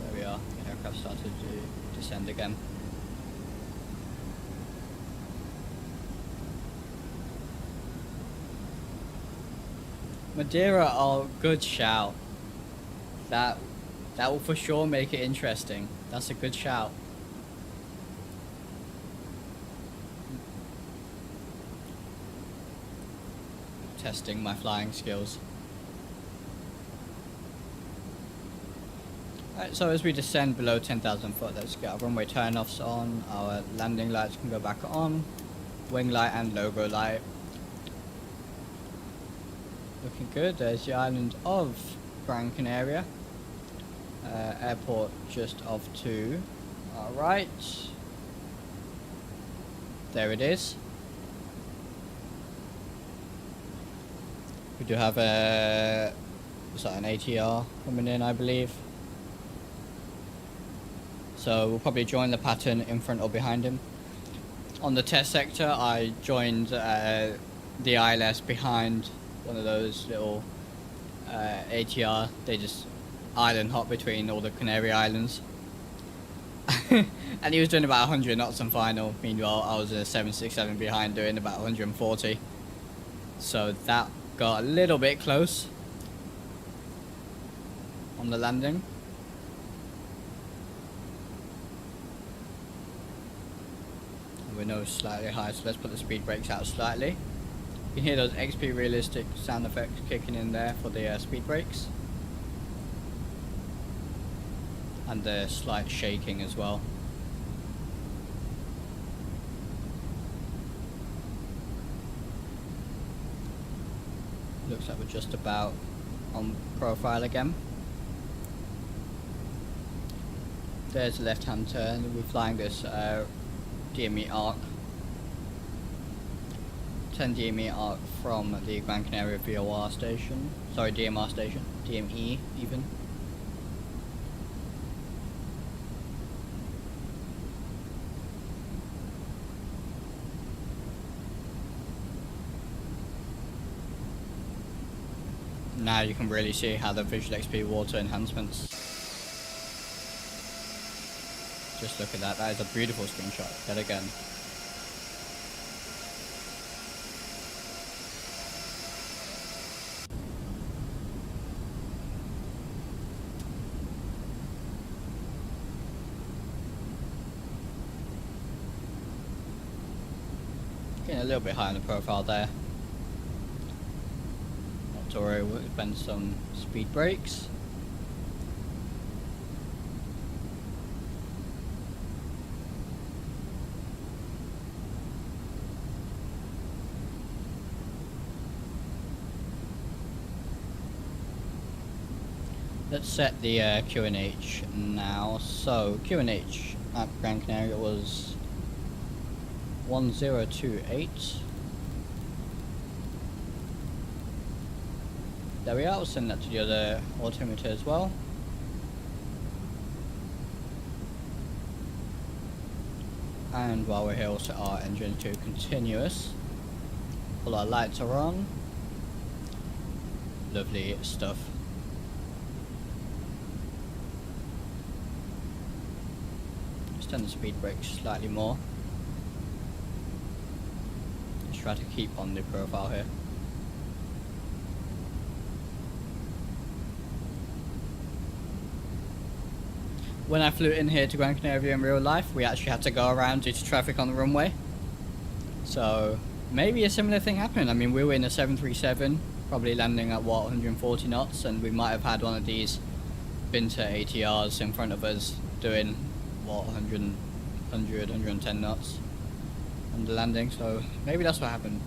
There we are, the aircraft started to descend again. Madeira, oh, good shout. That will for sure make it interesting. That's a good shout. Testing my flying skills. Alright, so as we descend below 10,000 foot, let's get our runway turn-offs on. Our landing lights can go back on. Wing light and logo light. Looking good. There's the island of Gran Canaria. Airport just off to our right. There it is. We do have an ATR coming in, I believe. So we'll probably join the pattern in front or behind him. On the test sector, I joined the ILS behind one of those little ATR. They just island hop between all the Canary Islands. And he was doing about 100 knots on final. Meanwhile, I was a 767 behind doing about 140. So that got a little bit close on the landing. We know slightly high, so let's put the speed brakes out slightly. You can hear those XP realistic sound effects kicking in there for the speed brakes. And the slight shaking as well. Looks like we're just about on profile again. There's a left-hand turn. We're flying this DME arc. 10 DME arc from the Gran Canaria VOR station. Sorry, DMR station. DME even. Now you can really see how the Visual XP water enhancements. Just look at that. That is a beautiful screenshot. Yet again. Getting a little bit high on the profile there. Not to worry, we'll spend some speed brakes. Let's set the QNH now. So QNH at Gran Canaria was 1028. There we are. We'll send that to the other altimeter as well. And while we're here, we'll set our engine to continuous. All our lights are on. Lovely stuff. Just turn the speed brakes slightly more. Just try to keep on the profile here. When I flew in here to Gran Canaria in real life, we actually had to go around due to traffic on the runway. So maybe a similar thing happened. I mean, we were in a 737, probably landing at what, 140 knots, and we might have had one of these Binter ATRs in front of us doing what, 110 knots on the landing. So maybe that's what happened.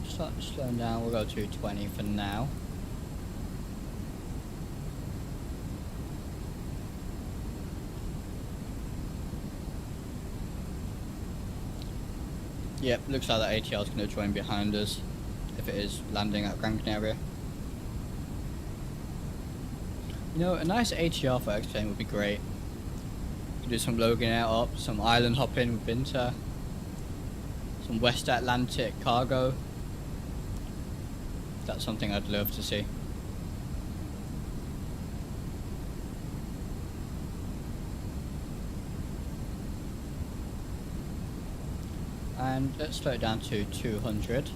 Start slowing down. We'll go to 20 for now. Yep, looks like that ATR is going to join behind us if it is landing at Gran Canaria. You know, a nice ATR for X-Plane would be great. You could do some Logan Air up, some island hopping with Binter, some West Atlantic cargo. That's something I'd love to see. And let's slow it down to 200.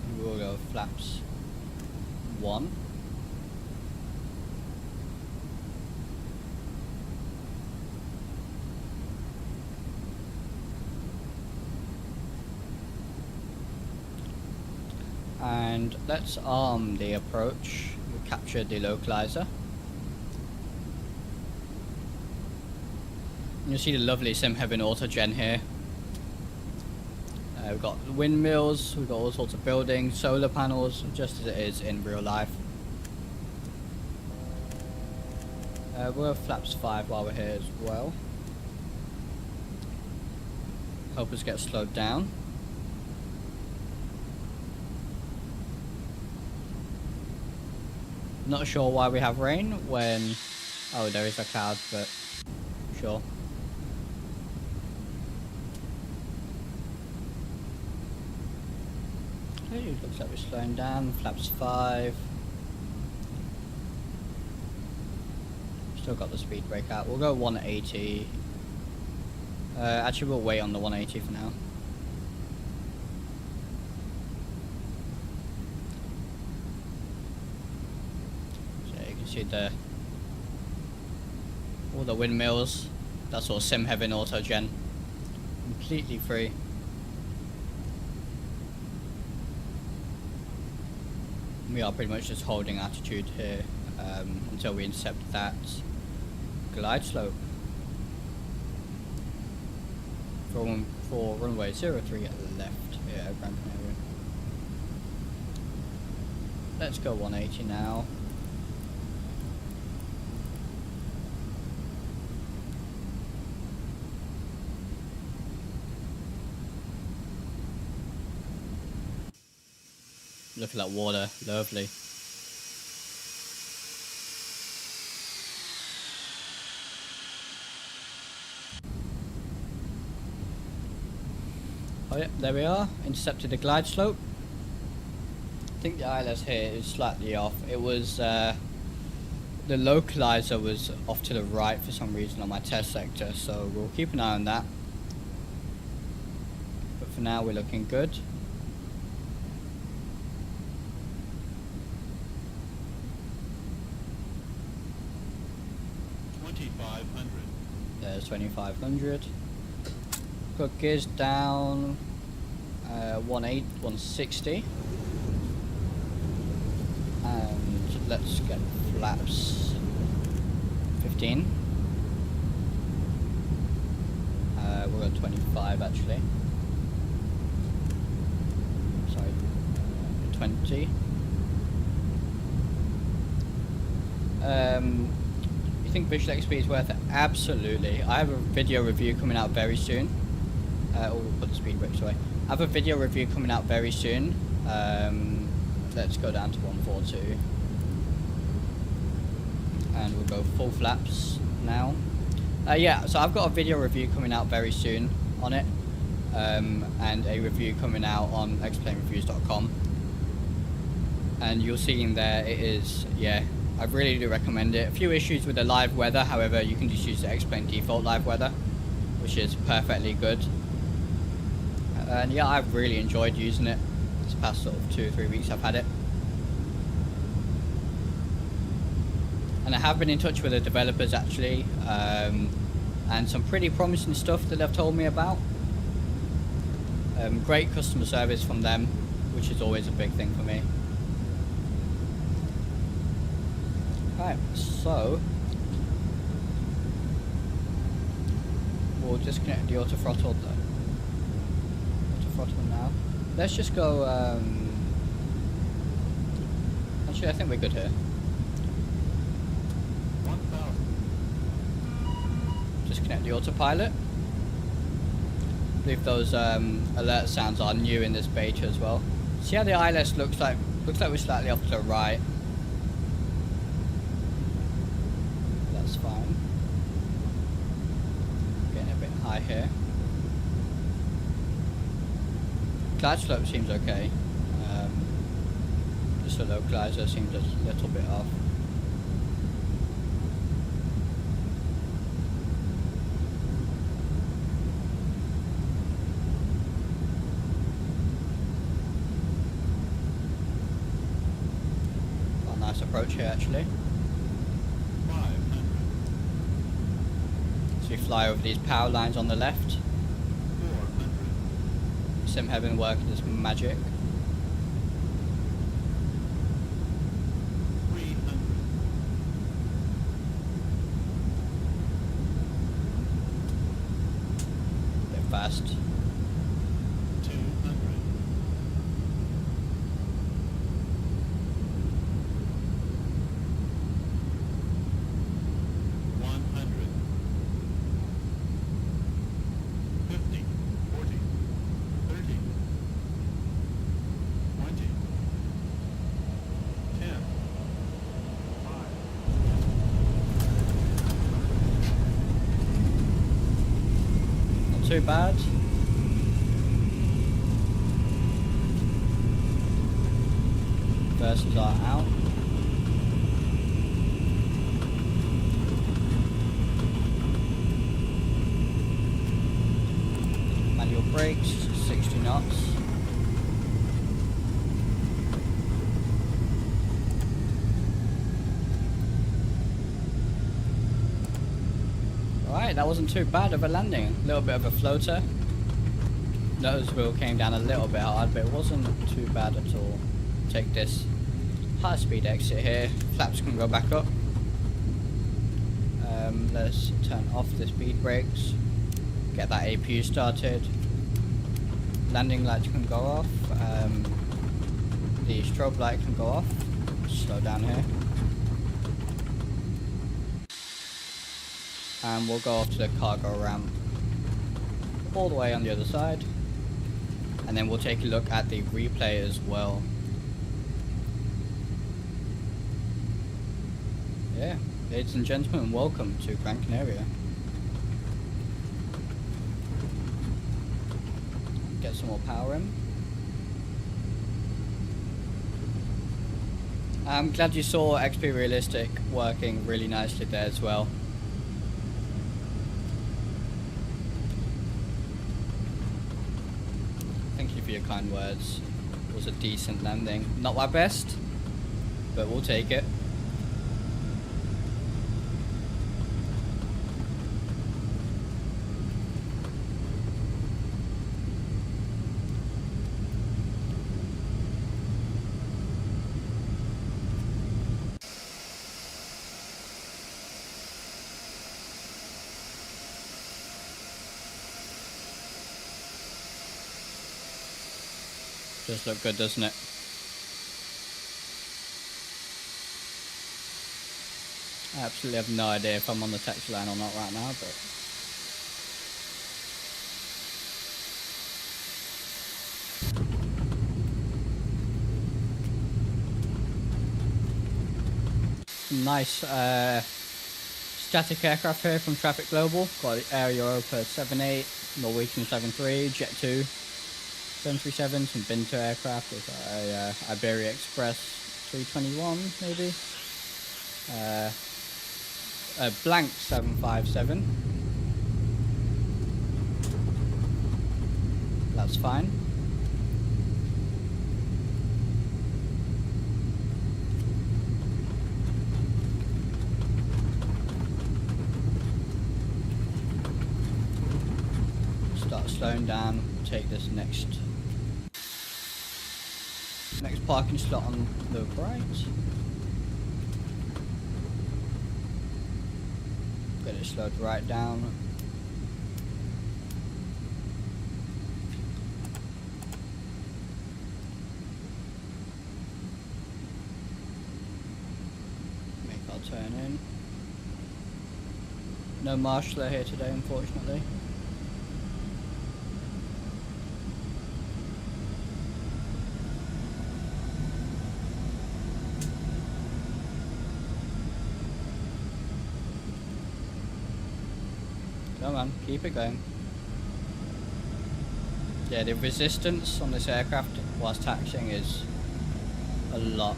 And we'll go flaps 1. And let's arm the approach. We'll capture the localizer. You'll see the lovely Sim Heaven Autogen here. We've got windmills, we've got all sorts of buildings, solar panels, just as it is in real life. We'll have flaps 5 while we're here as well. Help us get slowed down. Not sure why we have rain when... Oh, there is a cloud, but sure. Okay, looks like we're slowing down. Flaps 5. Still got the speed brake out. We'll go 180. Actually, we'll wait on the 180 for now. See all the windmills. That's all Sim Heaven Autogen. completely free. We are pretty much just holding attitude here until we intercept that glide slope. For runway 03 left here, Gran Canaria. Let's go 180 now. Look at that water, lovely. Oh yeah, there we are, intercepted the glide slope. I think the ILS here is slightly off. It was, the localizer was off to the right for some reason on my test sector, so we'll keep an eye on that. But for now we're looking good. There's 2500. Got gears down 160. And let's get flaps 15. We're at 25 actually. Sorry, 20. You think Visual XP is worth it? Absolutely. I have a video review coming out very soon. We'll put the speed brakes away. I have a video review coming out very soon. Let's go down to 142. And we'll go full flaps now. Yeah, so I've got a video review coming out very soon on it. And a review coming out on xplanereviews.com. And you'll see in there it is, yeah, I really do recommend it. A few issues with the live weather, however, you can just use the X-Plane default live weather, which is perfectly good. And yeah, I've really enjoyed using it this past sort of 2 or 3 weeks I've had it. And I have been in touch with the developers actually, and some pretty promising stuff that they've told me about. Great customer service from them, which is always a big thing for me. Right, so we'll disconnect the auto throttle now. Let's just go, actually I think we're good here. 1000. Disconnect the autopilot. I believe those alert sounds are new in this beta as well. See how the ILS looks like we're slightly off to the right. Fine. Getting a bit high here. Glide slope seems okay. Just the localizer seems a little bit off. Got a nice approach here actually. So we fly over these power lines on the left. 400. Sim Heaven working as magic. 300. Bit fast. 200. 100. 50, 40, 30, 20, 10, 5. Not too bad. Versus are out. Manual brakes, 60 knots. Alright, that wasn't too bad of a landing. A little bit of a floater. nose wheel came down a little bit hard, but it wasn't too bad at all. Take this high speed exit here, flaps can go back up. Let's turn off the speed brakes, get that APU started. Landing lights can go off, the strobe light can go off. Slow down here. And we'll go off to the cargo ramp all the way on the other side. And then we'll take a look at the replay as well. Yeah, ladies and gentlemen, welcome to Gran Canaria. Get some more power in. I'm glad you saw XP Realistic working really nicely there as well. Thank you for your kind words. It was a decent landing. Not my best, but we'll take it. Does look good, doesn't it? I absolutely have no idea if I'm on the taxi line or not right now, but nice static aircraft here from Traffic Global. Got Air Europa 78, Norwegian 73, Jet 2. 737, some Binter aircraft, there's a Iberia Express 321 maybe, a blank 757, that's fine. Start slowing down, take this next parking slot on the right. Get it slowed right down. Make our turn in. No marshaller here today, unfortunately. Come on, keep it going. Yeah, the resistance on this aircraft whilst taxiing is a lot.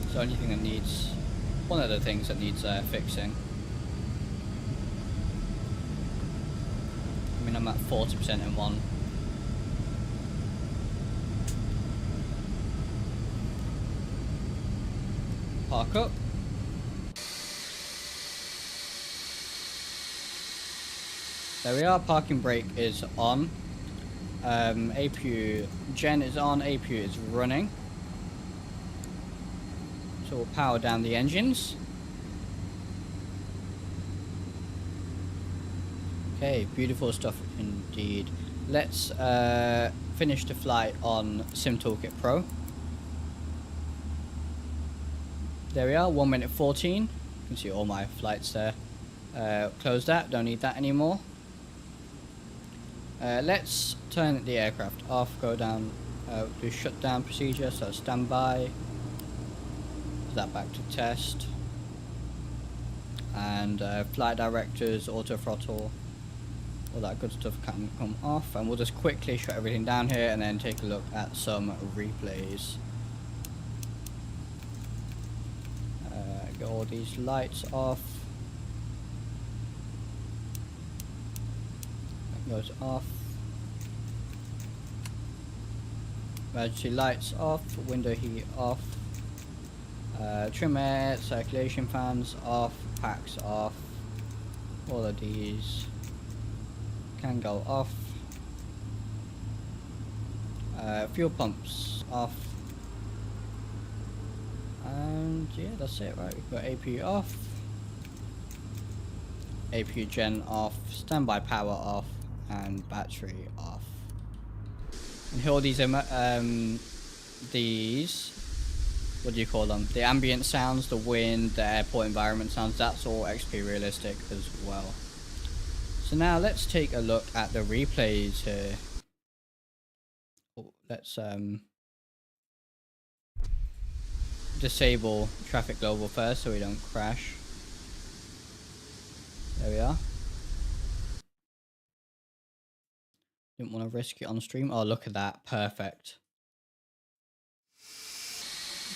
It's the only thing that needs, one of the things that needs fixing. I mean, I'm at 40% in one. Park up. There we are, parking brake is on. APU gen is on, APU is running. So we'll power down the engines. Okay, beautiful stuff indeed. Let's finish the flight on SimToolkit Pro. There we are, 1 minute 14. You can see all my flights there. Close that, don't need that anymore. Let's turn the aircraft off, go down, do shutdown procedure, so standby, put that back to test, and flight directors, auto throttle, all that good stuff can come off, and we'll just quickly shut everything down here and then take a look at some replays. Get all these lights off. Goes off. Emergency lights off, window heat off, trim air, circulation fans off, packs off, All of these can go off. Fuel pumps off. And yeah, that's it, right? We've got APU off. APU gen off. Standby power off. And battery off. And here are these, what do you call them? The ambient sounds, the wind, the airport environment sounds, that's all XP realistic as well. So now let's take a look at the replays here. Oh, let's disable traffic global first so we don't crash. There we are. Didn't want to risk it on stream. Oh, look at that. Perfect.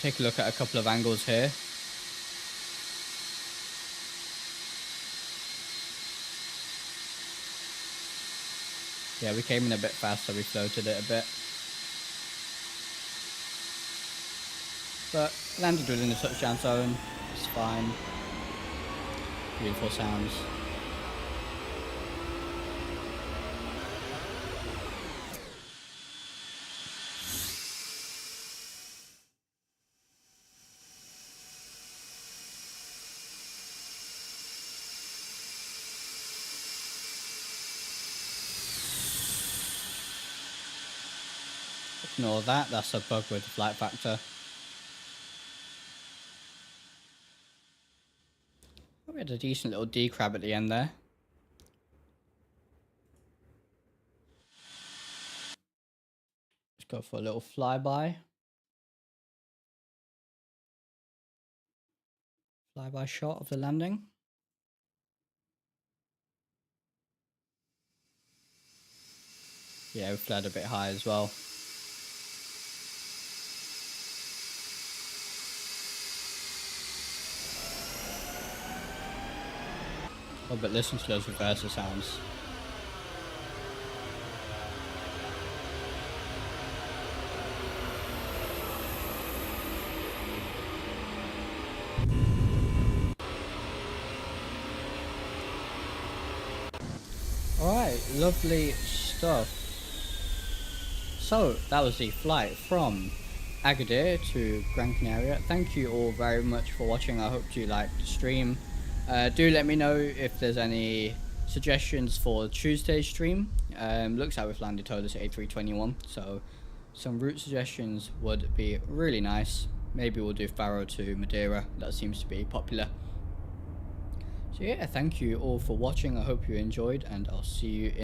Take a look at a couple of angles here. Yeah, we came in a bit fast, so we floated it a bit. But landed within the touchdown zone. It's fine. Beautiful sounds. Ignore that, that's a bug with the flight factor. We had a decent little D-crab at the end there. Let's go for a little flyby. Flyby shot of the landing. Yeah, we flared a bit high as well. Oh, but listen to those reverser sounds. Alright, lovely stuff. So, that was the flight from Agadir to Gran Canaria. Thank you all very much for watching. I hope you liked the stream. Do let me know if there's any suggestions for Tuesday's stream. Looks like we've landed TOLUS A321, so some route suggestions would be really nice. Maybe we'll do Faro to Madeira, that seems to be popular. So yeah, thank you all for watching. I hope you enjoyed, and I'll see you in